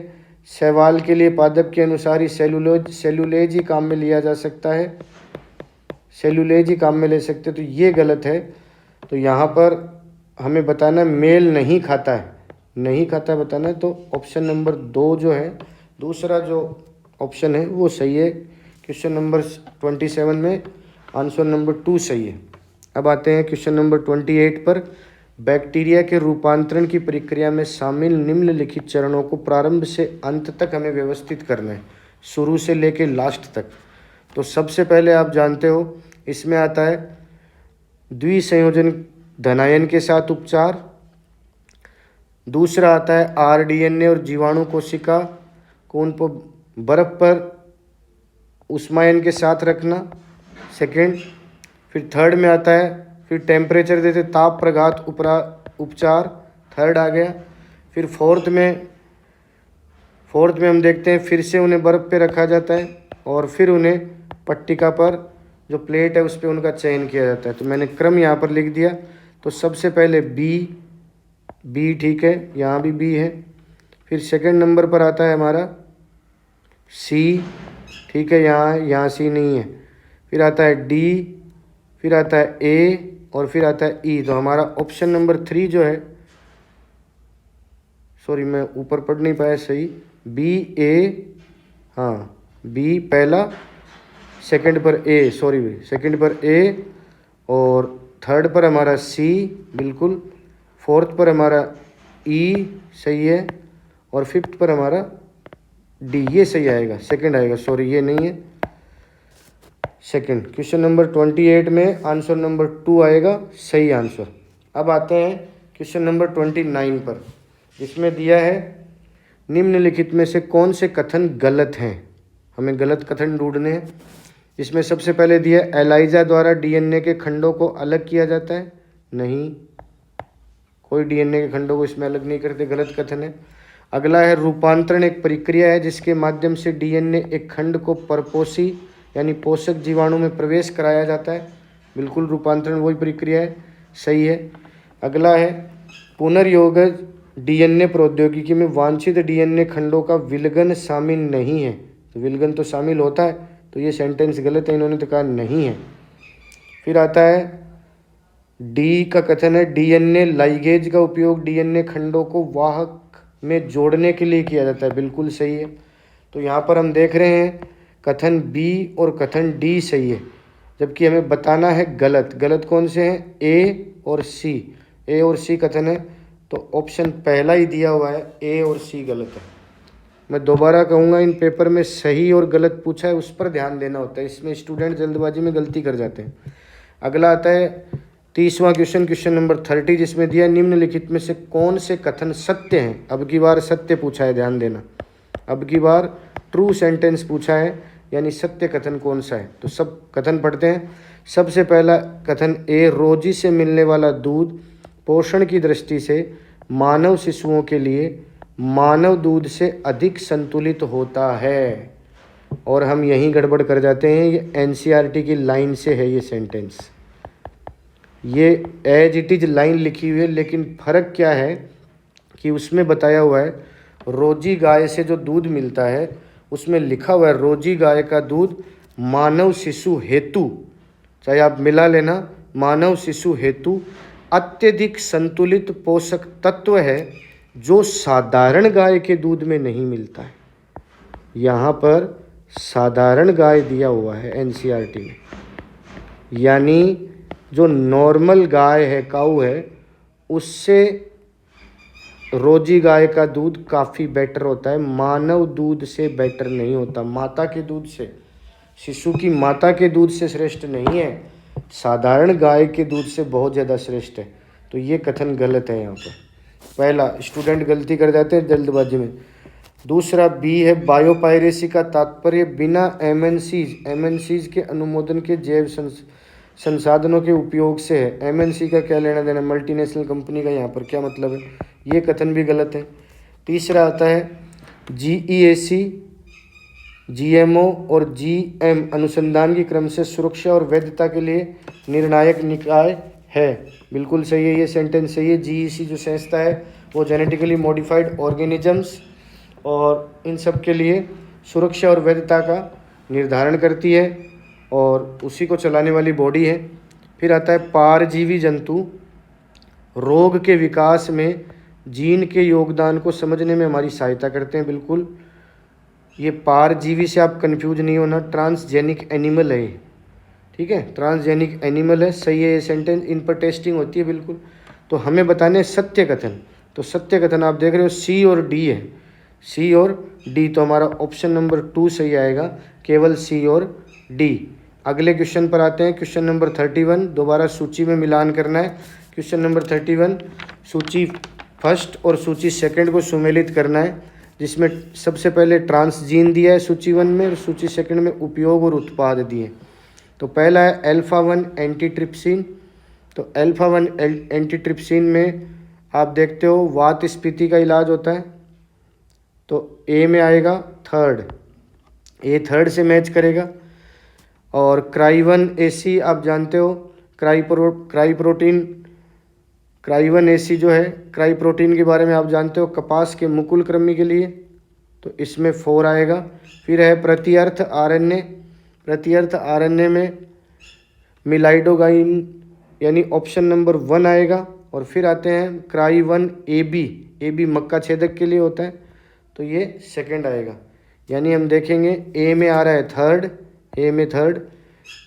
[SPEAKER 1] शैवाल के लिए पादप के अनुसार ही सेलुलेज ही काम में लिया जा सकता है, सेलुलेज ही काम में ले सकते, तो ये गलत है। तो यहाँ पर हमें बताना मेल नहीं खाता है, नहीं खाता बताना है, तो ऑप्शन नंबर 2 जो है, दूसरा जो ऑप्शन है वो सही है। क्वेश्चन नंबर 27 में आंसर नंबर 2 सही है। अब आते हैं क्वेश्चन नंबर 28 पर। बैक्टीरिया के रूपांतरण की प्रक्रिया में शामिल निम्नलिखित चरणों को प्रारंभ से अंत तक हमें व्यवस्थित करना है, शुरू से लेके लास्ट तक। तो सबसे पहले आप जानते हो इसमें आता है द्विसंयोजन धनायन के साथ उपचार, दूसरा आता है आरडीएनए और जीवाणु कोशिका को उनको बर्फ पर उष्मायन के साथ रखना, सेकंड। फिर थर्ड में आता है फिर टेम्परेचर देते ताप प्रघात उपचार, थर्ड आ गया। फिर फोर्थ में हम देखते हैं फिर से उन्हें बर्फ़ पे रखा जाता है और फिर उन्हें पट्टिका पर जो प्लेट है उस पर उनका चयन किया जाता है। तो मैंने क्रम यहाँ पर लिख दिया। तो सबसे पहले बी, ठीक है, यहाँ भी बी है। फिर सेकंड नंबर पर आता है हमारा सी, ठीक है, यहाँ सी नहीं है। फिर आता है डी, फिर आता है ए और फिर आता है ई। तो हमारा ऑप्शन नंबर 3 जो है, सॉरी मैं ऊपर पढ़ नहीं पाया सही, बी ए, हाँ बी पहला, सेकंड पर ए, सॉरी सेकंड पर ए और थर्ड पर हमारा सी बिल्कुल, फोर्थ पर हमारा ई सही है और फिफ्थ पर हमारा डी, ये सही आएगा, सेकंड आएगा, सॉरी ये नहीं है सेकंड। क्वेश्चन नंबर 28 में आंसर नंबर 2 आएगा सही आंसर। अब आते हैं क्वेश्चन नंबर 29 पर, जिसमें दिया है निम्नलिखित में से कौन से कथन गलत हैं। हमें गलत कथन ढूंढने हैं। इसमें सबसे पहले दिया है एलाइजा द्वारा डीएनए के खंडों को अलग किया जाता है। नहीं, कोई डीएनए के खंडों को इसमें अलग नहीं करते, गलत कथन है। अगला है रूपांतरण एक प्रक्रिया है जिसके माध्यम से डीएनए एक खंड को परपोषी यानी पोषक जीवाणु में प्रवेश कराया जाता है। बिल्कुल रूपांतरण वही प्रक्रिया है, सही है। अगला है पुनर्योगज डीएनए प्रौद्योगिकी में वांछित डीएनए खंडों का विलगन शामिल नहीं है। तो विलगन तो शामिल होता है, तो ये सेंटेंस गलत है, इन्होंने तो कहा नहीं है। फिर आता है डी का कथन है डीएनए लाइगेज का उपयोग डीएनए खंडों को वाहक में जोड़ने के लिए किया जाता है। बिल्कुल सही है। तो यहाँ पर हम देख रहे हैं कथन बी और कथन डी सही है, जबकि हमें बताना है गलत। गलत कौन से हैं? ए और सी। ए और सी कथन है, तो ऑप्शन पहला ही दिया हुआ है, ए और सी गलत है। मैं दोबारा कहूँगा, इन पेपर में सही और गलत पूछा है, उस पर ध्यान देना होता है। इसमें स्टूडेंट जल्दबाजी में गलती कर जाते हैं। अगला आता है 30वां क्वेश्चन, क्वेश्चन नंबर 30, जिसमें दिया निम्नलिखित में से कौन से कथन सत्य हैं। अब की बार सत्य पूछा है, ध्यान देना। अब की बार ट्रू सेंटेंस पूछा है, यानी सत्य कथन कौन सा है। तो सब कथन पढ़ते हैं। सबसे पहला कथन ए, रोजी से मिलने वाला दूध पोषण की दृष्टि से मानव शिशुओं के लिए मानव दूध से अधिक संतुलित होता है। और हम यहीं गड़बड़ कर जाते हैं। ये एनसीईआरटी की लाइन से है ये सेंटेंस, ये एज इट इज लाइन लिखी हुई है, लेकिन फ़र्क क्या है कि उसमें बताया हुआ है रोजी गाय से जो दूध मिलता है उसमें लिखा हुआ है रोजी गाय का दूध मानव शिशु हेतु, चाहे आप मिला लेना, मानव शिशु हेतु अत्यधिक संतुलित पोषक तत्व है जो साधारण गाय के दूध में नहीं मिलता है। यहाँ पर साधारण गाय दिया हुआ है एनसीईआरटी में, यानी जो नॉर्मल गाय है, काऊ है, उससे रोजी गाय का दूध काफ़ी बेटर होता है, मानव दूध से बेटर नहीं होता। माता के दूध से, शिशु की माता के दूध से श्रेष्ठ नहीं है, साधारण गाय के दूध से बहुत ज़्यादा श्रेष्ठ है। तो ये कथन गलत है। यहाँ पर पहला स्टूडेंट गलती कर जाते हैं जल्दबाजी में। दूसरा बी है बायोपायरेसी का तात्पर्य बिना एमएनसीज के अनुमोदन के जैव संसाधनों के उपयोग से है। एमएनसी का क्या लेना देना, मल्टीनेशनल कंपनी का यहाँ पर क्या मतलब है, ये कथन भी गलत है। तीसरा आता है जीईएसी, जीएमओ और जीएम अनुसंधान की क्रम से सुरक्षा और वैधता के लिए निर्णायक निकाय है। बिल्कुल सही है, ये सेंटेंस सही है। जीईसी जो संस्था है वो जेनेटिकली मॉडिफाइड ऑर्गेनिजम्स और इन सब के लिए सुरक्षा और वैधता का निर्धारण करती है और उसी को चलाने वाली बॉडी है। फिर आता है पारजीवी जंतु रोग के विकास में जीन के योगदान को समझने में हमारी सहायता करते हैं। बिल्कुल, ये पारजीवी से आप कंफ्यूज नहीं होना, ट्रांसजेनिक एनिमल है ये, ठीक है, ट्रांसजेनिक एनिमल है, सही है ये सेंटेंस। इन पर टेस्टिंग होती है बिल्कुल। तो हमें बताने सत्य कथन, तो सत्य कथन आप देख रहे हो सी और डी है, सी और डी। तो हमारा ऑप्शन नंबर 2 सही आएगा, केवल सी और डी। अगले क्वेश्चन पर आते हैं, क्वेश्चन नंबर 31। दोबारा सूची में मिलान करना है। क्वेश्चन नंबर 31 सूची फर्स्ट और सूची सेकंड को सुमेलित करना है, जिसमें सबसे पहले ट्रांसजीन दिया है सूची 1 में और सूची सेकंड में उपयोग और उत्पाद दिए। तो पहला है अल्फा-1 एंटीट्रिप्सिन। तो अल्फा-1 एंटीट्रिप्सिन में आप देखते हो वात स्फीति का इलाज होता है, तो ए में आएगा थर्ड, ए थर्ड से मैच करेगा। और क्राई-1 AC आप जानते हो, क्राई प्रोटीन क्राई1AC जो है क्राई प्रोटीन के बारे में आप जानते हो, कपास के मुकुल कृमि के लिए, तो इसमें 4 आएगा। फिर है प्रतिअर्थ आरएनए, प्रतिअर्थ आरएनए में मिलाइडोगाइन यानी ऑप्शन नंबर 1 आएगा। और फिर आते हैं क्राई1AB, AB मक्का छेदक के लिए होता है, तो ये सेकंड आएगा। यानी हम देखेंगे ए में आ रहा है थर्ड, ए में थर्ड,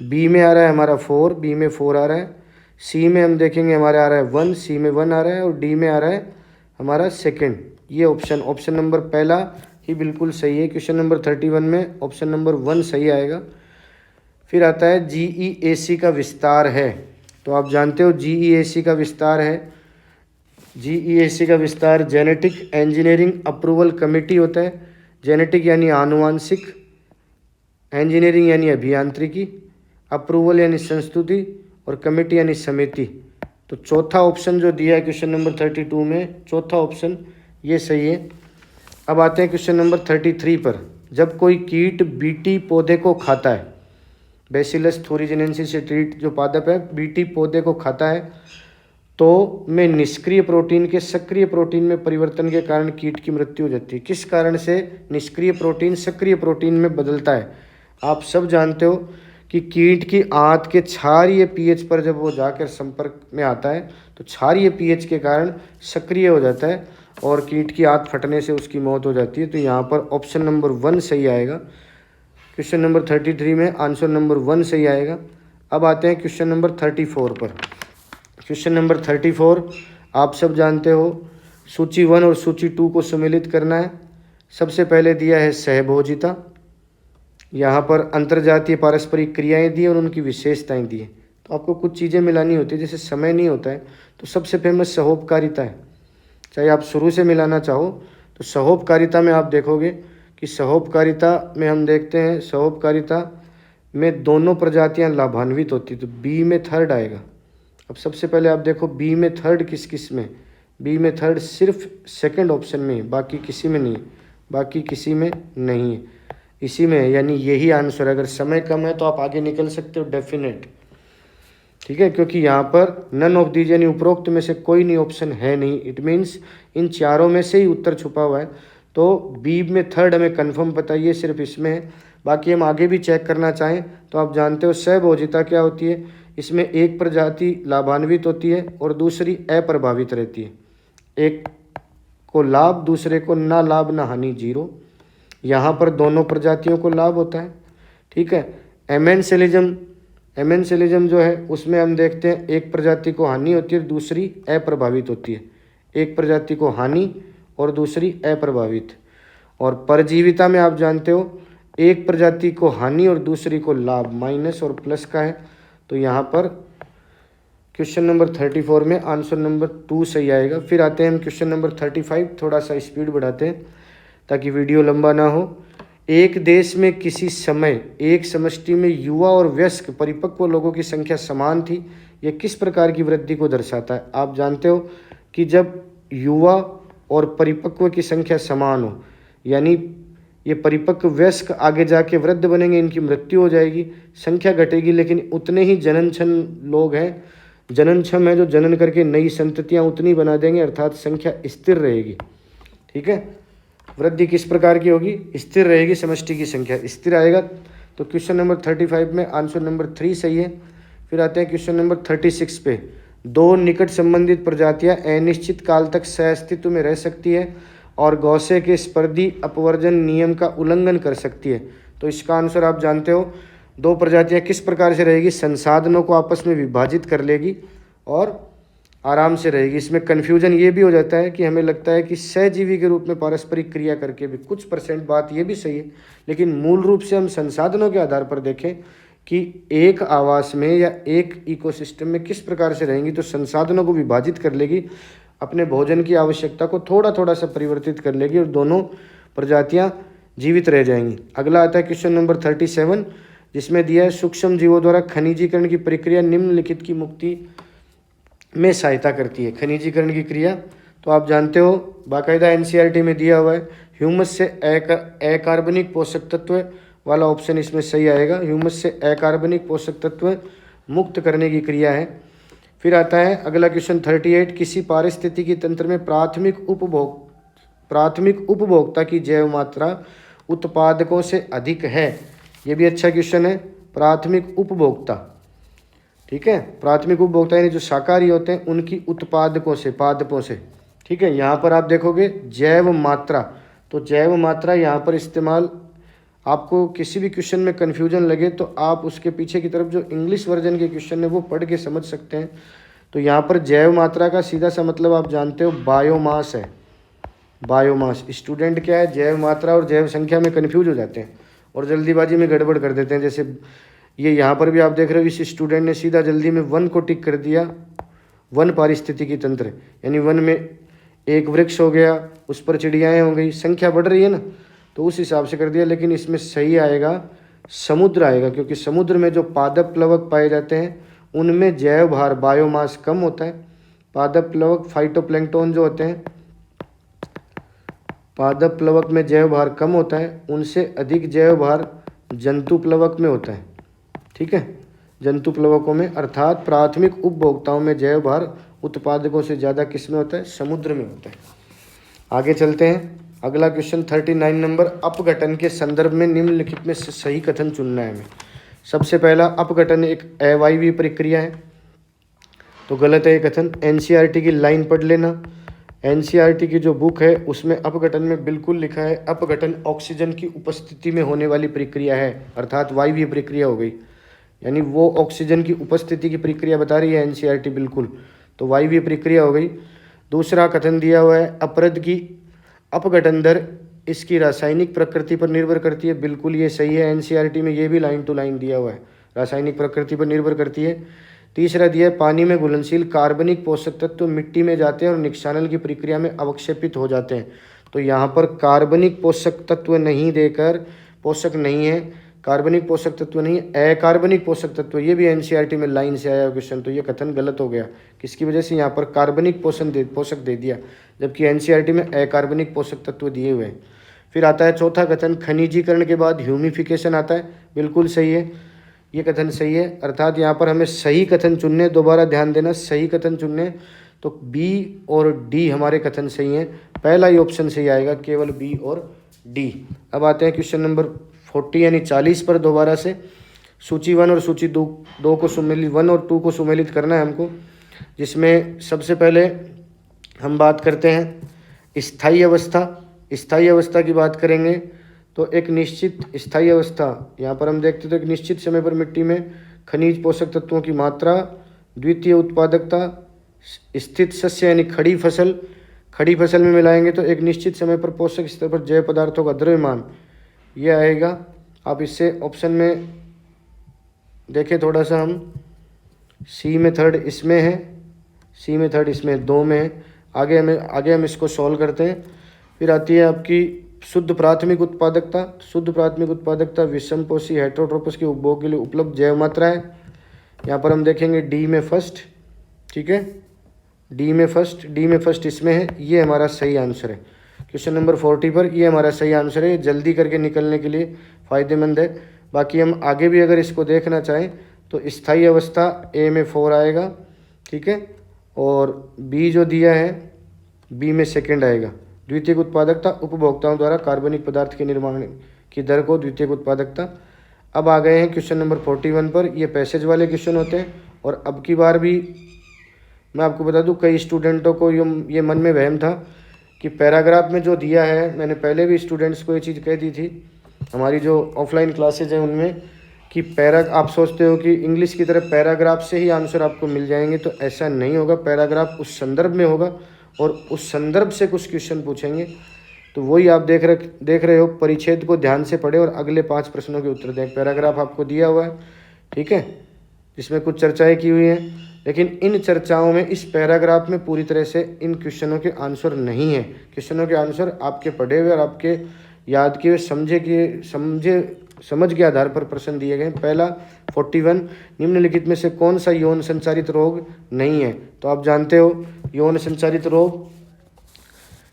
[SPEAKER 1] बी में आ रहा है हमारा 4, बी में 4 आ रहा है, सी में हम देखेंगे हमारे आ रहा है 1, सी में 1 आ रहा है, और डी में आ रहा है हमारा सेकंड। ये ऑप्शन नंबर पहला ही बिल्कुल सही है। क्वेश्चन नंबर 31 में ऑप्शन नंबर 1 सही आएगा। फिर आता है GEAC का विस्तार है, तो आप जानते हो GEAC का विस्तार है, GEAC का विस्तार जेनेटिक इंजीनियरिंग अप्रूवल कमेटी होता है। जेनेटिक यानी आनुवांशिक, इंजीनियरिंग यानी अभियांत्रिकी, अप्रूवल यानी संस्तुति, और कमेटी यानी समिति। तो चौथा ऑप्शन जो दिया है क्वेश्चन नंबर 32 में, चौथा ऑप्शन ये सही है। अब आते हैं क्वेश्चन नंबर 33 पर। जब कोई कीट बीटी पौधे को खाता है, बैसिलस थूरिजिनेंसिस स्ट्रीट जो पादप है बीटी पौधे को खाता है, तो में निष्क्रिय प्रोटीन के सक्रिय प्रोटीन में परिवर्तन के कारण कीट की मृत्यु हो जाती है। किस कारण से निष्क्रिय प्रोटीन सक्रिय प्रोटीन में बदलता है? आप सब जानते हो कि कीट की आंत के क्षारीय पीएच पर जब वो जाकर संपर्क में आता है तो क्षारीय पीएच के कारण सक्रिय हो जाता है और कीट की आंत फटने से उसकी मौत हो जाती है। तो यहाँ पर ऑप्शन नंबर 1 सही आएगा। क्वेश्चन नंबर 33 में आंसर नंबर 1 सही आएगा। अब आते हैं क्वेश्चन नंबर 34 पर। क्वेश्चन नंबर 34 आप सब जानते हो, सूची 1 और सूची 2 को सम्मिलित करना है। सबसे पहले दिया है सहभोजिता, यहाँ पर अंतर्जातीय पारस्परिक क्रियाएं दी और उनकी विशेषताएं दी है। तो आपको कुछ चीज़ें मिलानी होती है, जैसे समय नहीं होता है तो सबसे फेमस सहोपकारिता है। चाहे आप शुरू से मिलाना चाहो तो सहोपकारिता में आप देखोगे कि सहोपकारिता में हम देखते हैं, सहोपकारिता में दोनों प्रजातियां लाभान्वित होती, तो बी में थर्ड आएगा। अब सबसे पहले आप देखो बी में थर्ड किस किस में, बी में थर्ड सिर्फ सेकंड ऑप्शन में है, बाकी किसी में नहीं, बाकी किसी में नहीं है, इसी में है। यानी यही आंसर है। अगर समय कम है तो आप आगे निकल सकते हो डेफिनेट, ठीक है, क्योंकि यहाँ पर नन ऑफ दीज यानी उपरोक्त में से कोई नहीं ऑप्शन है नहीं। इट मीन्स इन चारों में से ही उत्तर छुपा हुआ है। तो बी में थर्ड हमें कंफर्म पता है, ये सिर्फ इसमें है। बाकी हम आगे भी चेक करना चाहें तो आप जानते हो सहभोजिता क्या होती है, इसमें एक प्रजाति लाभान्वित होती है और दूसरी अप्रभावित रहती है। एक को लाभ, दूसरे को ना लाभ ना हानि, 0। यहाँ पर दोनों प्रजातियों को लाभ होता है, ठीक है। एमेंसेलिज्म जो है उसमें हम देखते हैं एक प्रजाति को हानि होती है, दूसरी अप्रभावित होती है। एक प्रजाति को हानि और दूसरी अप्रभावित। और परजीविता में आप जानते हो एक प्रजाति को हानि और दूसरी को लाभ, माइनस और प्लस का है। तो यहाँ पर क्वेश्चन नंबर 34 में आंसर नंबर 2 सही आएगा। फिर आते हैं हम क्वेश्चन नंबर 35, थोड़ा सा स्पीड बढ़ाते हैं ताकि वीडियो लंबा ना हो। एक देश में किसी समय एक समष्टि में युवा और वयस्क परिपक्व लोगों की संख्या समान थी, यह किस प्रकार की वृद्धि को दर्शाता है? आप जानते हो कि जब युवा और परिपक्व की संख्या समान हो, यानी ये परिपक्व वयस्क आगे जाके वृद्ध बनेंगे, इनकी मृत्यु हो जाएगी, संख्या घटेगी, लेकिन उतने ही जननक्षम लोग हैं, जननक्षम है जो जनन करके नई संततियां उतनी बना देंगे, अर्थात संख्या स्थिर रहेगी, ठीक है। वृद्धि किस प्रकार की होगी? स्थिर रहेगी, समष्टि की संख्या स्थिर आएगा। तो क्वेश्चन नंबर 35 में आंसर नंबर 3 सही है। फिर आते हैं क्वेश्चन नंबर 36 पे। दो निकट संबंधित प्रजातियां अनिश्चित काल तक सहअस्तित्व में रह सकती है और गौसे के स्पर्धी अपवर्जन नियम का उल्लंघन कर सकती है। तो इसका आंसर आप जानते हो, दो प्रजातियां किस प्रकार से रहेगी? संसाधनों को आपस में विभाजित कर लेगी और आराम से रहेगी। इसमें कन्फ्यूजन ये भी हो जाता है कि हमें लगता है कि सहजीवी के रूप में पारस्परिक क्रिया करके भी, कुछ % बात ये भी सही है, लेकिन मूल रूप से हम संसाधनों के आधार पर देखें कि एक आवास में या एक इकोसिस्टम में किस प्रकार से रहेंगी, तो संसाधनों को विभाजित कर लेगी, अपने भोजन की आवश्यकता को थोड़ा थोड़ा सा परिवर्तित कर लेगी और दोनों प्रजातियां जीवित रह जाएंगी। अगला आता है क्वेश्चन नंबर 37, जिसमें दिया है सूक्ष्म जीवों द्वारा खनिजीकरण की प्रक्रिया निम्नलिखित की मुक्ति में सहायता करती है। खनिजीकरण की क्रिया तो आप जानते हो, बाकायदा NCERT में दिया हुआ है, ह्यूमस से अकार्बनिक पोषक तत्व वाला ऑप्शन इसमें सही आएगा। ह्यूमस से अकार्बनिक पोषक तत्व मुक्त करने की क्रिया है। फिर आता है अगला क्वेश्चन 38, किसी पारिस्थितिकी तंत्र में प्राथमिक उपभोक्ता की जैव मात्रा उत्पादकों से अधिक है। ये भी अच्छा क्वेश्चन है। प्राथमिक उपभोक्ता, ठीक है, प्राथमिक उपभोक्ता यानी जो शाकाहारी होते हैं उनकी उत्पादकों से, पादपों से, ठीक है। यहाँ पर आप देखोगे जैव मात्रा, तो जैव मात्रा यहाँ पर इस्तेमाल, आपको किसी भी क्वेश्चन में कन्फ्यूजन लगे तो आप उसके पीछे की तरफ जो इंग्लिश वर्जन के क्वेश्चन है वो पढ़ के समझ सकते हैं। तो यहाँ पर जैव मात्रा का सीधा सा मतलब आप जानते हो बायोमास है। बायोमास, स्टूडेंट क्या है, जैव मात्रा और जैव संख्या में कन्फ्यूज हो जाते हैं और जल्दीबाजी में गड़बड़ कर देते हैं। जैसे ये यहाँ पर भी आप देख रहे हो, इस स्टूडेंट ने सीधा जल्दी में वन को टिक कर दिया, वन पारिस्थितिकी तंत्र, यानी वन में एक वृक्ष हो गया, उस पर चिड़ियाएँ हो गई, संख्या बढ़ रही है ना, तो उस हिसाब से कर दिया। लेकिन इसमें सही आएगा समुद्र आएगा, क्योंकि समुद्र में जो पादप प्लवक पाए जाते हैं उनमें जैव भार बायोमास कम होता है। पादप प्लवक फाइटोप्लैंक्टन जो होते हैं, पादप प्लवक में जैव भार कम होता है, उनसे अधिक जैव भार जंतु प्लवक में होता है, ठीक है। जंतु प्लवकों में, अर्थात प्राथमिक उपभोक्ताओं में जैव भार उत्पादकों से ज़्यादा किस में होता है, समुद्र में होता है। आगे चलते हैं, अगला क्वेश्चन 39 नंबर, अपघटन के संदर्भ में निम्नलिखित में से सही कथन चुनना है हमें। सबसे पहला, अपघटन एक अवायवीय प्रक्रिया है, तो गलत है ये कथन। एनसीईआरटी की लाइन पढ़ लेना, एनसीईआरटी की जो बुक है उसमें अपघटन में बिल्कुल लिखा है अपघटन ऑक्सीजन की उपस्थिति में होने वाली प्रक्रिया है, अर्थात वायवीय प्रक्रिया हो गई, यानी वो ऑक्सीजन की उपस्थिति की प्रक्रिया बता रही है एनसीईआरटी, बिल्कुल, तो वायवीय प्रक्रिया हो गई। दूसरा कथन दिया हुआ है अपरद की अपघटन दर इसकी रासायनिक प्रकृति पर निर्भर करती है, बिल्कुल ये सही है, एनसीईआरटी में ये भी लाइन टू लाइन दिया हुआ है, रासायनिक प्रकृति पर निर्भर करती है। तीसरा दिया है पानी में घुलनशील कार्बनिक पोषक तत्व मिट्टी में जाते हैं और निक्षालन की प्रक्रिया में अवक्षेपित हो जाते हैं, तो यहाँ पर कार्बनिक पोषक तत्व नहीं देकर, पोषक नहीं है, कार्बनिक पोषक तत्व नहीं, अकार्बनिक पोषक तत्व, ये भी एनसीईआरटी में लाइन से आया क्वेश्चन, तो ये कथन गलत हो गया। किसकी वजह से, यहाँ पर कार्बनिक पोषक दे दिया, जबकि एनसीईआरटी में अकार्बनिक पोषक तत्व दिए हुए हैं। फिर आता है चौथा कथन, खनिजीकरण के बाद ह्यूमिफिकेशन आता है, बिल्कुल सही है, ये कथन सही है, अर्थात यहाँ पर हमें सही कथन चुनने, दोबारा ध्यान देना, सही कथन चुनने, तो बी और डी हमारे कथन सही हैं, पहला ही ऑप्शन सही आएगा, केवल बी और डी। अब आते हैं क्वेश्चन नंबर 40 यानी 40 पर दोबारा से। सूची 1 और सूची 2 को सुमेलित, 1 और 2 को सुमेलित करना है हमको, जिसमें सबसे पहले हम बात करते हैं स्थायी अवस्था। स्थायी अवस्था की बात करेंगे तो एक निश्चित स्थायी अवस्था, यहाँ पर हम देखते तो एक निश्चित समय पर मिट्टी में खनिज पोषक तत्वों की मात्रा, द्वितीय उत्पादकता, स्थित शस्य यानी खड़ी फसल में मिलाएंगे तो एक निश्चित समय पर पोषक स्तर पर जैव पदार्थों का द्रव्यमान, ये आएगा। आप इससे ऑप्शन में देखें थोड़ा सा, हम सी में थर्ड इसमें है, सी में थर्ड इसमें 2 में है। आगे हम इसको सॉल्व करते हैं। फिर आती है आपकी शुद्ध प्राथमिक उत्पादकता। शुद्ध प्राथमिक उत्पादकता विषमपोषी हेटेरोट्रोपस के उपभोग के लिए उपलब्ध जैव मात्रा है। यहाँ पर हम देखेंगे डी में फर्स्ट, ठीक है, डी में फर्स्ट इसमें है, ये हमारा सही आंसर है। क्वेश्चन नंबर 40 पर ये हमारा सही आंसर है, जल्दी करके निकलने के लिए फ़ायदेमंद है। बाकी हम आगे भी अगर इसको देखना चाहें तो स्थायी अवस्था ए में 4 आएगा, ठीक है, और बी जो दिया है बी में सेकंड आएगा। द्वितीयक उत्पादकता उपभोक्ताओं द्वारा कार्बनिक पदार्थ के निर्माण की दर को द्वितीयक उत्पादकता। अब आ गए हैं क्वेश्चन नंबर 41 पर, ये पैसेज वाले क्वेश्चन होते हैं। और अब की बार भी मैं आपको बता दूं, कई स्टूडेंटों को ये मन में वहम था कि पैराग्राफ में जो दिया है, मैंने पहले भी स्टूडेंट्स को ये चीज़ कह दी थी हमारी जो ऑफलाइन क्लासेज हैं उनमें, कि आप सोचते हो कि इंग्लिश की तरह पैराग्राफ से ही आंसर आपको मिल जाएंगे, तो ऐसा नहीं होगा। पैराग्राफ उस संदर्भ में होगा और उस संदर्भ से कुछ क्वेश्चन पूछेंगे, तो वही आप देख रहे हो। परिच्छेद को ध्यान से पढ़े और अगले 5 प्रश्नों के उत्तर दें। पैराग्राफ आपको दिया हुआ है, ठीक है, जिसमें कुछ चर्चाएँ की हुई हैं, लेकिन इन चर्चाओं में इस पैराग्राफ में पूरी तरह से इन क्वेश्चनों के आंसर नहीं है। क्वेश्चनों के आंसर आपके पढ़े हुए और आपके याद किए हुए समझ के आधार पर प्रश्न दिए गए। पहला 41, निम्नलिखित में से कौन सा यौन संचारित रोग नहीं है? तो आप जानते हो यौन संचारित रोग,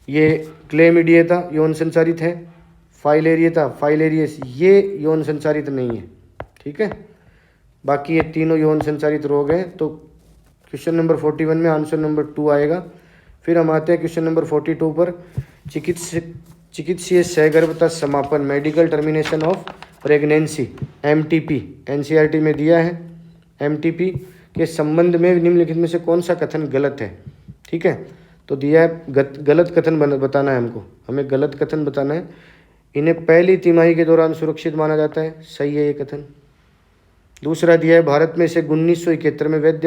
[SPEAKER 1] ये क्लेमिडिया था, यौन संचारित है। फाइलेरिया था, फाइलेरियस, ये यौन संचारित नहीं है, ठीक है। बाकी ये तीनों यौन संचारित रोग हैं। तो क्वेश्चन नंबर 41 में आंसर नंबर 2 आएगा। फिर हम आते हैं क्वेश्चन नंबर 42 पर। चिकित्सीय सहगर्भता समापन, medical termination of pregnancy, MTP, NCERT में दिया है। MTP के संबंध में निम्नलिखित में से कौन सा कथन गलत है? ठीक है, तो दिया है गलत कथन बताना है हमको, हमें गलत कथन बताना है। इन्हें पहली तिमाही के दौरान सुरक्षित माना जाता है, सही है ये कथन। दूसरा दिया है भारत में इसे 1971 में वैध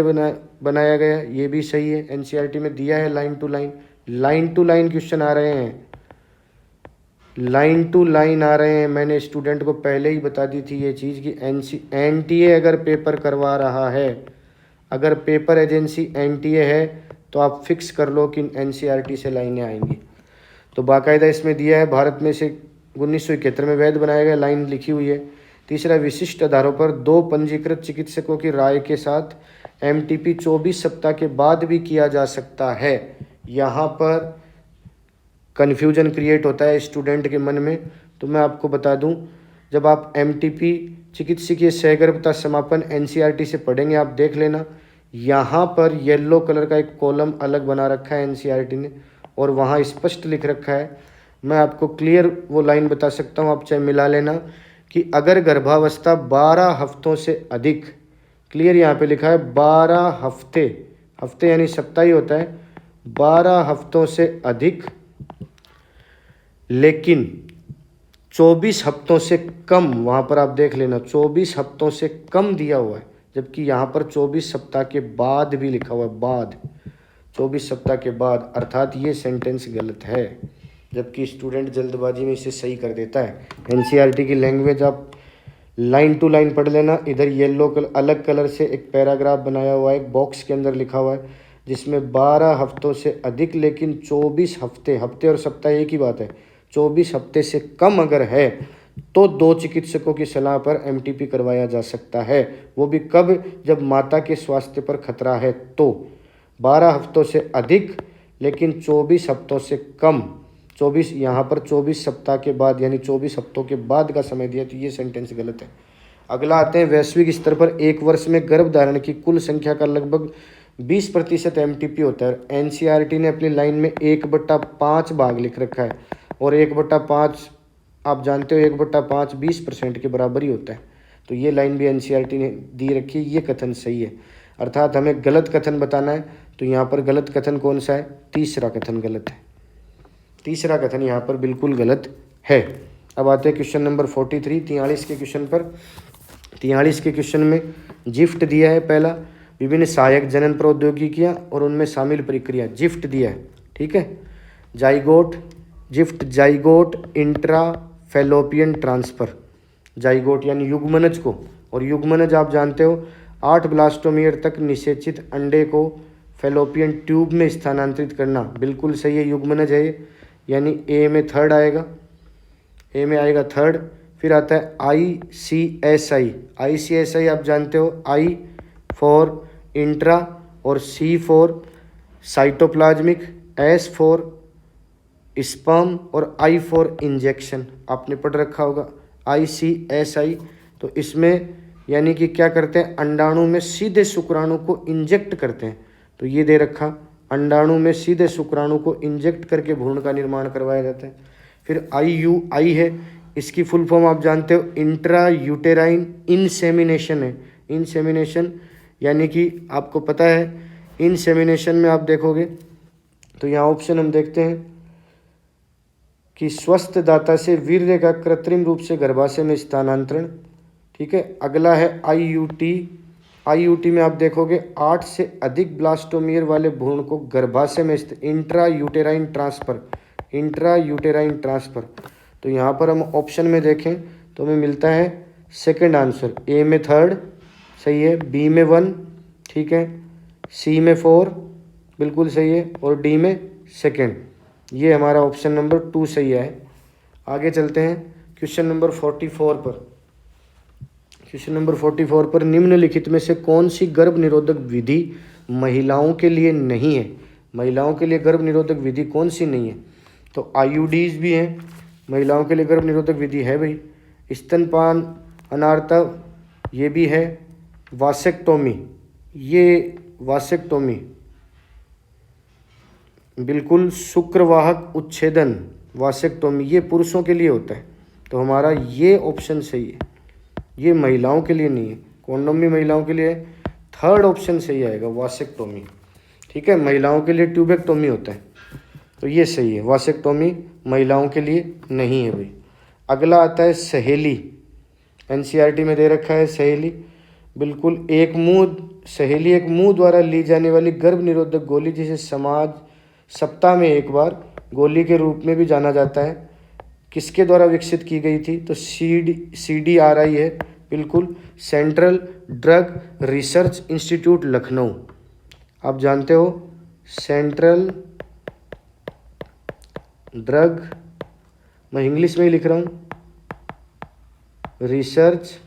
[SPEAKER 1] बनाया गया, ये भी सही है, NCERT में दिया है लाइन टू लाइन क्वेश्चन आ रहे हैं, लाइन टू लाइन आ रहे हैं। मैंने स्टूडेंट को पहले ही बता दी थी ये चीज़ कि NTA अगर पेपर करवा रहा है, अगर पेपर एजेंसी NTA है तो आप फिक्स कर लो कि NCERT से लाइनें आएंगी। तो बाकायदा इसमें दिया है भारत में से 1971 में वैध बनाया गया, लाइन लिखी हुई है। तीसरा, विशिष्ट आधारों पर 2 पंजीकृत चिकित्सकों की राय के साथ MTP 24 सप्ताह के बाद भी किया जा सकता है। यहाँ पर कन्फ्यूजन क्रिएट होता है स्टूडेंट के मन में, तो मैं आपको बता दूं, जब आप MTP चिकित्सकीय सहगर्भता समापन NCERT से पढ़ेंगे, आप देख लेना, यहाँ पर येलो कलर का एक कॉलम अलग बना रखा है NCERT ने, और वहाँ स्पष्ट लिख रखा है, मैं आपको क्लियर वो लाइन बता सकता हूँ, आप चाहे मिला लेना, कि अगर गर्भावस्था 12 हफ्तों से अधिक, क्लियर यहाँ पे लिखा है 12 हफ्ते, हफ्ते यानी सप्ताह ही होता है, 12 हफ्तों से अधिक लेकिन 24 हफ्तों से कम, वहाँ पर आप देख लेना 24 हफ्तों से कम दिया हुआ है, जबकि यहाँ पर 24 सप्ताह के बाद भी लिखा हुआ है, बाद 24 सप्ताह के बाद, अर्थात ये सेंटेंस गलत है, जबकि स्टूडेंट जल्दबाजी में इसे सही कर देता है। NCERT की लैंग्वेज आप लाइन टू लाइन पढ़ लेना। इधर येलो कलर अलग कलर से एक पैराग्राफ बनाया हुआ है, एक बॉक्स के अंदर लिखा हुआ है, जिसमें 12 हफ्तों से अधिक लेकिन 24 हफ्ते, हफ्ते और सप्ताह एक ही बात है, 24 हफ्ते से कम अगर है तो 2 चिकित्सकों की सलाह पर MTP करवाया जा सकता है। वो भी कब? जब माता के स्वास्थ्य पर खतरा है तो। 12 हफ्तों से अधिक लेकिन 24 हफ्तों से कम, 24 यहाँ पर 24 सप्ताह के बाद यानी 24 हफ्तों के बाद का समय दिया, तो ये सेंटेंस गलत है। अगला आते हैं, वैश्विक स्तर पर एक वर्ष में गर्भधारण की कुल संख्या का लगभग 20% MTP होता है। NCERT ने अपनी लाइन में 1/5 भाग लिख रखा है, और 1/5 आप जानते हो 1/5 20% के बराबर ही होता है। तो ये लाइन भी NCERT ने दी रखी है, ये कथन सही है। अर्थात हमें गलत कथन बताना है, तो यहाँ पर गलत कथन कौन सा है? तीसरा कथन गलत है, तीसरा कथन यहाँ पर बिल्कुल गलत है। अब आते हैं क्वेश्चन नंबर 43, 43 के क्वेश्चन पर। 43 के क्वेश्चन में जिफ्ट दिया है पहला, विभिन्न सहायक जनन प्रौद्योगिकियाँ और उनमें शामिल प्रक्रिया, जिफ्ट दिया है, ठीक है। Zygote, gift zygote intra fallopian transfer, zygote यानी युग्मनज को, और युग्मनज आप जानते हो 8 ब्लास्टोमियर तक निषेचित अंडे को फैलोपियन ट्यूब में स्थानांतरित करना, बिल्कुल सही है, युग्मनज है ये, यानी ए में थर्ड आएगा, ए में आएगा थर्ड। फिर आता है ICSI, ICSI आप जानते हो, I फॉर इंट्रा और C for cytoplasmic, S for sperm और I फॉर इंजेक्शन, आपने पढ़ रखा होगा ICSI। तो इसमें यानी कि क्या करते हैं, अंडाणु में सीधे शुक्राणु को इंजेक्ट करते हैं, तो ये दे रखा, अंडाणु में सीधे शुक्राणु को इंजेक्ट करके भ्रूण का निर्माण करवाया जाता है। फिर IUI है, इसकी फुल फॉर्म आप जानते हो, इंट्रा यूटेराइन इंसेमिनेशन है, इंसेमिनेशन यानी कि आपको पता है इंसेमिनेशन में आप देखोगे तो यहाँ ऑप्शन हम देखते हैं कि स्वस्थ दाता से वीर्य का कृत्रिम रूप से गर्भाशय में स्थानांतरण, ठीक है। अगला है IUT, IUT में आप देखोगे 8 से अधिक ब्लास्टोमियर वाले भ्रूण को गर्भाशय में intra uterine transfer, intra uterine transfer. तो यहाँ पर हम ऑप्शन में देखें तो हमें मिलता है सेकंड आंसर, ए में थर्ड सही है, बी में 1 ठीक है, सी में 4 बिल्कुल सही है, और डी में सेकंड, ये हमारा ऑप्शन नंबर 2 सही है। आगे चलते हैं क्वेश्चन नंबर 44 पर। क्वेश्चन नंबर 44 पर निम्नलिखित में से कौन सी गर्भ निरोधक विधि महिलाओं के लिए नहीं है? महिलाओं के लिए गर्भ निरोधक विधि कौन सी नहीं है? तो IUDs भी हैं, महिलाओं के लिए गर्भ निरोधक विधि है भाई, स्तनपान अनार्तव ये भी है, वासेक्टोमी ये वासेक्टोमी, बिल्कुल शुक्रवाहक उच्छेदन वासेक्टोमी, ये पुरुषों के लिए होता है। तो हमारा ये ऑप्शन सही है, ये महिलाओं के लिए नहीं है। कॉन्डोम भी महिलाओं के लिए है, थर्ड ऑप्शन सही आएगा वासेक्टोमी। ठीक है, महिलाओं के लिए ट्यूबेक्टोमी होता है, तो ये सही है, वासेक्टोमी महिलाओं के लिए नहीं है भाई। अगला आता है सहेली, एनसीईआरटी में दे रखा है सहेली, बिल्कुल सहेली एक मुंह द्वारा ली जाने वाली गर्भ निरोधक गोली जिसे सप्ताह में एक बार गोली के रूप में भी जाना जाता है, किसके द्वारा विकसित की गई थी? तो CDRI है, बिल्कुल central drug research institute Lucknow. आप जानते हो सेंट्रल ड्रग, मैं इंग्लिश में ही लिख रहा हूँ, रिसर्च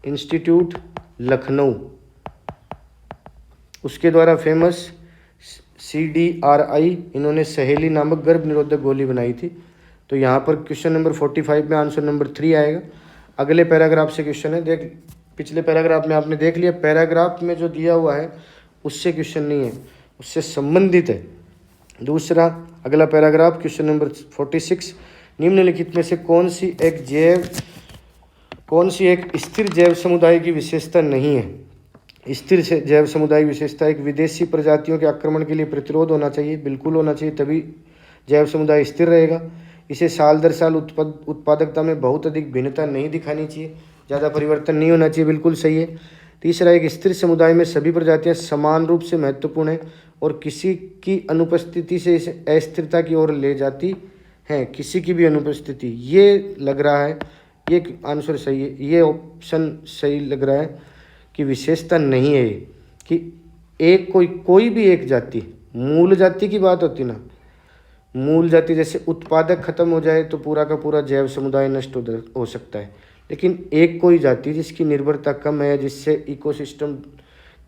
[SPEAKER 1] इंस्टीट्यूट लखनऊ, उसके द्वारा फेमस CDRI, इन्होंने सहेली नामक गर्भ निरोधक गोली बनाई थी। तो यहाँ पर क्वेश्चन नंबर 45 में आंसर नंबर 3 आएगा। अगले पैराग्राफ से क्वेश्चन है, देख पिछले पैराग्राफ में आपने देख लिया, पैराग्राफ में जो दिया हुआ है उससे क्वेश्चन नहीं है, उससे संबंधित है। दूसरा अगला पैराग्राफ क्वेश्चन नंबर 46, निम्नलिखित में से कौन सी एक स्थिर जैव समुदाय की विशेषता नहीं है? स्थिर जैव समुदाय की विशेषता, एक विदेशी प्रजातियों के आक्रमण के लिए प्रतिरोध होना चाहिए, बिल्कुल होना चाहिए, तभी जैव समुदाय स्थिर रहेगा। इसे साल दर साल उत्पादकता में बहुत अधिक भिन्नता नहीं दिखानी चाहिए, ज़्यादा परिवर्तन नहीं होना चाहिए, बिल्कुल सही है। तीसरा, एक स्थिर समुदाय में सभी प्रजातियां समान रूप से महत्वपूर्ण हैं और किसी की अनुपस्थिति से इसे अस्थिरता की ओर ले जाती हैं, किसी की भी अनुपस्थिति, ये लग रहा है, ये आंसर सही है, ये ऑप्शन सही लग रहा है कि विशेषता नहीं है कि एक कोई भी एक जाति, मूल जाति की बात होती ना, मूल जाति जैसे उत्पादक खत्म हो जाए तो पूरा का पूरा जैव समुदाय नष्ट हो सकता है, लेकिन एक कोई जाति जिसकी निर्भरता कम है, जिससे इकोसिस्टम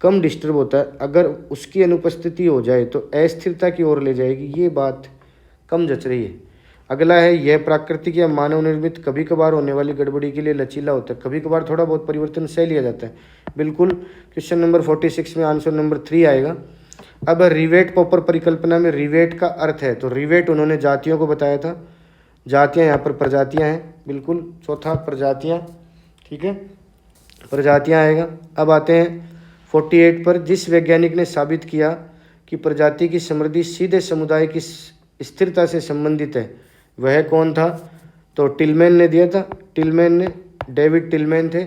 [SPEAKER 1] कम डिस्टर्ब होता है, अगर उसकी अनुपस्थिति हो जाए तो अस्थिरता की ओर ले जाएगी, ये बात कम जच रही है। अगला है, यह प्राकृतिक या मानव निर्मित कभी कभार होने वाली गड़बड़ी के लिए लचीला होता है, कभी कभार थोड़ा बहुत परिवर्तन सह लिया जाता है, बिल्कुल क्वेश्चन नंबर 46 में आंसर नंबर 3 आएगा। अब रिवेट पॉपर परिकल्पना में रिवेट का अर्थ है, तो रिवेट उन्होंने जातियों को बताया था, जातियां यहाँ पर प्रजातियां हैं, बिल्कुल चौथा प्रजातियां, ठीक है, प्रजातियां आएगा। अब आते हैं 48 पर, जिस वैज्ञानिक ने साबित किया कि प्रजाति की समृद्धि सीधे समुदाय की स्थिरता से संबंधित है, वह कौन था? तो टिलमैन ने दिया था, डेविड टिलमैन थे।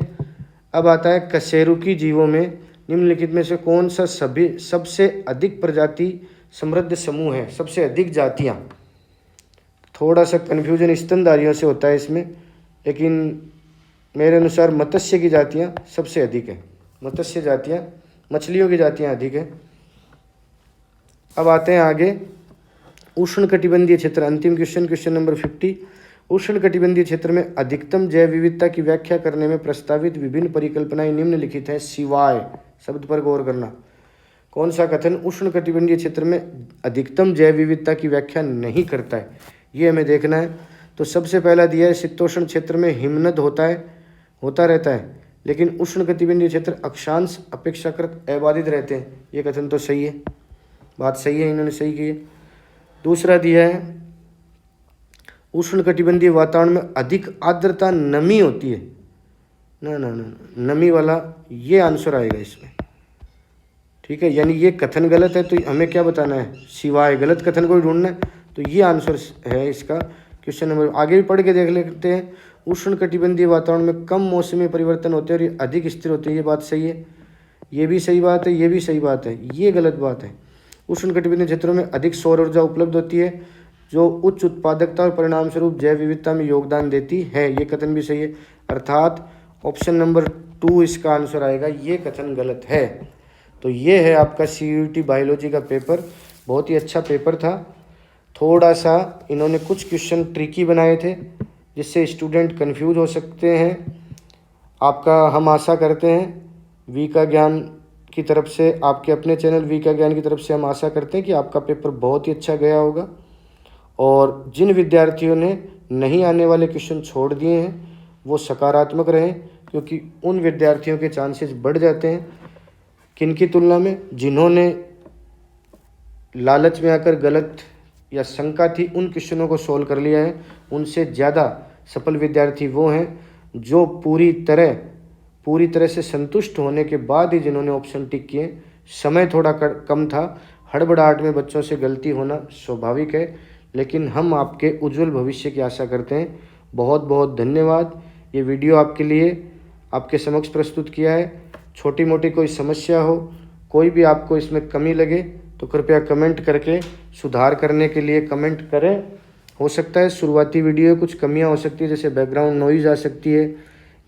[SPEAKER 1] अब आता है कशेरुकी जीवों में निम्नलिखित में से कौन सा सबसे अधिक प्रजाति समृद्ध समूह है, सबसे अधिक जातियां। थोड़ा सा कन्फ्यूजन स्तनधारियों से होता है इसमें, लेकिन मेरे अनुसार मत्स्य की जातियां सबसे अधिक है, मत्स्य जातियां, मछलियों की जातियां अधिक है। अब आते हैं आगे, उष्णकटिबंधीय क्षेत्र, अंतिम क्वेश्चन नंबर 50। उष्णकटिबंधीय क्षेत्र में अधिकतम जैव विविधता की व्याख्या करने में प्रस्तावित विभिन्न परिकल्पनाएं निम्नलिखित हैं, सिवाय, शब्द पर गौर करना, कौन सा कथन उष्णकटिबंधीय क्षेत्र में अधिकतम जैव विविधता की व्याख्या नहीं करता है, ये हमें देखना है। तो सबसे पहला दिया है, शीतोष्ण क्षेत्र में हिमनद होता रहता है, लेकिन उष्णकटिबंधीय क्षेत्र अक्षांश अपेक्षाकृत अबाधित रहते हैं, ये कथन तो सही है, बात सही है, इन्होंने सही की है। दूसरा दिया है, उष्णकटिबंधीय वातावरण में अधिक आर्द्रता नमी होती है, ना नमी वाला ये आंसर आएगा इसमें, ठीक है, यानी ये कथन गलत है, तो हमें क्या बताना है, सिवाय, गलत कथन को ढूंढना है, तो ये आंसर है इसका क्वेश्चन नंबर। आगे भी पढ़ के देख लेते हैं, उष्णकटिबंधीय वातावरण में कम मौसमी परिवर्तन होते हैं और ये अधिक स्थिर होते हैं, ये बात सही है, ये भी सही बात है, ये भी सही बात है, ये गलत बात है। उष्णकटिबंधीय क्षेत्रों में अधिक सौर ऊर्जा उपलब्ध होती है जो उच्च उत्पादकता और परिणाम स्वरूप जैव विविधता में योगदान देती है, ये कथन भी सही है, अर्थात ऑप्शन नंबर 2 इसका आंसर आएगा, ये कथन गलत है। तो ये है आपका CUET बायोलॉजी का पेपर, बहुत ही अच्छा पेपर था। थोड़ा सा इन्होंने कुछ क्वेश्चन ट्रिकी बनाए थे जिससे स्टूडेंट कंफ्यूज हो सकते हैं। आपका हम आशा करते हैं वी का ज्ञान की तरफ से, आपके अपने चैनल वी का ज्ञान की तरफ से हम आशा करते हैं कि आपका पेपर बहुत ही अच्छा गया होगा। और जिन विद्यार्थियों ने नहीं आने वाले क्वेश्चन छोड़ दिए हैं वो सकारात्मक रहें, क्योंकि उन विद्यार्थियों के चांसेस बढ़ जाते हैं किनकी तुलना में, जिन्होंने लालच में आकर गलत या शंका थी उन क्वेश्चनों को सोल्व कर लिया है। उनसे ज़्यादा सफल विद्यार्थी वो हैं जो पूरी तरह से संतुष्ट होने के बाद ही जिन्होंने ऑप्शन टिक किए। समय थोड़ा कम था, हड़बड़ाहट में बच्चों से गलती होना स्वाभाविक है, लेकिन हम आपके उज्जवल भविष्य की आशा करते हैं। बहुत बहुत धन्यवाद। ये वीडियो आपके लिए आपके समक्ष प्रस्तुत किया है। छोटी मोटी कोई समस्या हो, कोई भी आपको इसमें कमी लगे तो कृपया कमेंट करके सुधार करने के लिए कमेंट करें। हो सकता है शुरुआती वीडियो कुछ कमियां हो सकती है, जैसे बैकग्राउंड नॉइज़ आ सकती है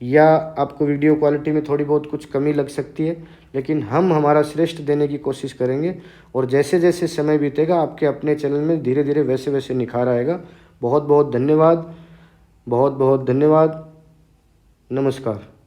[SPEAKER 1] या आपको वीडियो क्वालिटी में थोड़ी बहुत कुछ कमी लग सकती है, लेकिन हम हमारा श्रेष्ठ देने की कोशिश करेंगे और जैसे जैसे समय बीतेगा आपके अपने चैनल में धीरे धीरे वैसे वैसे निखार आएगा। बहुत बहुत धन्यवाद, बहुत बहुत धन्यवाद। नमस्कार।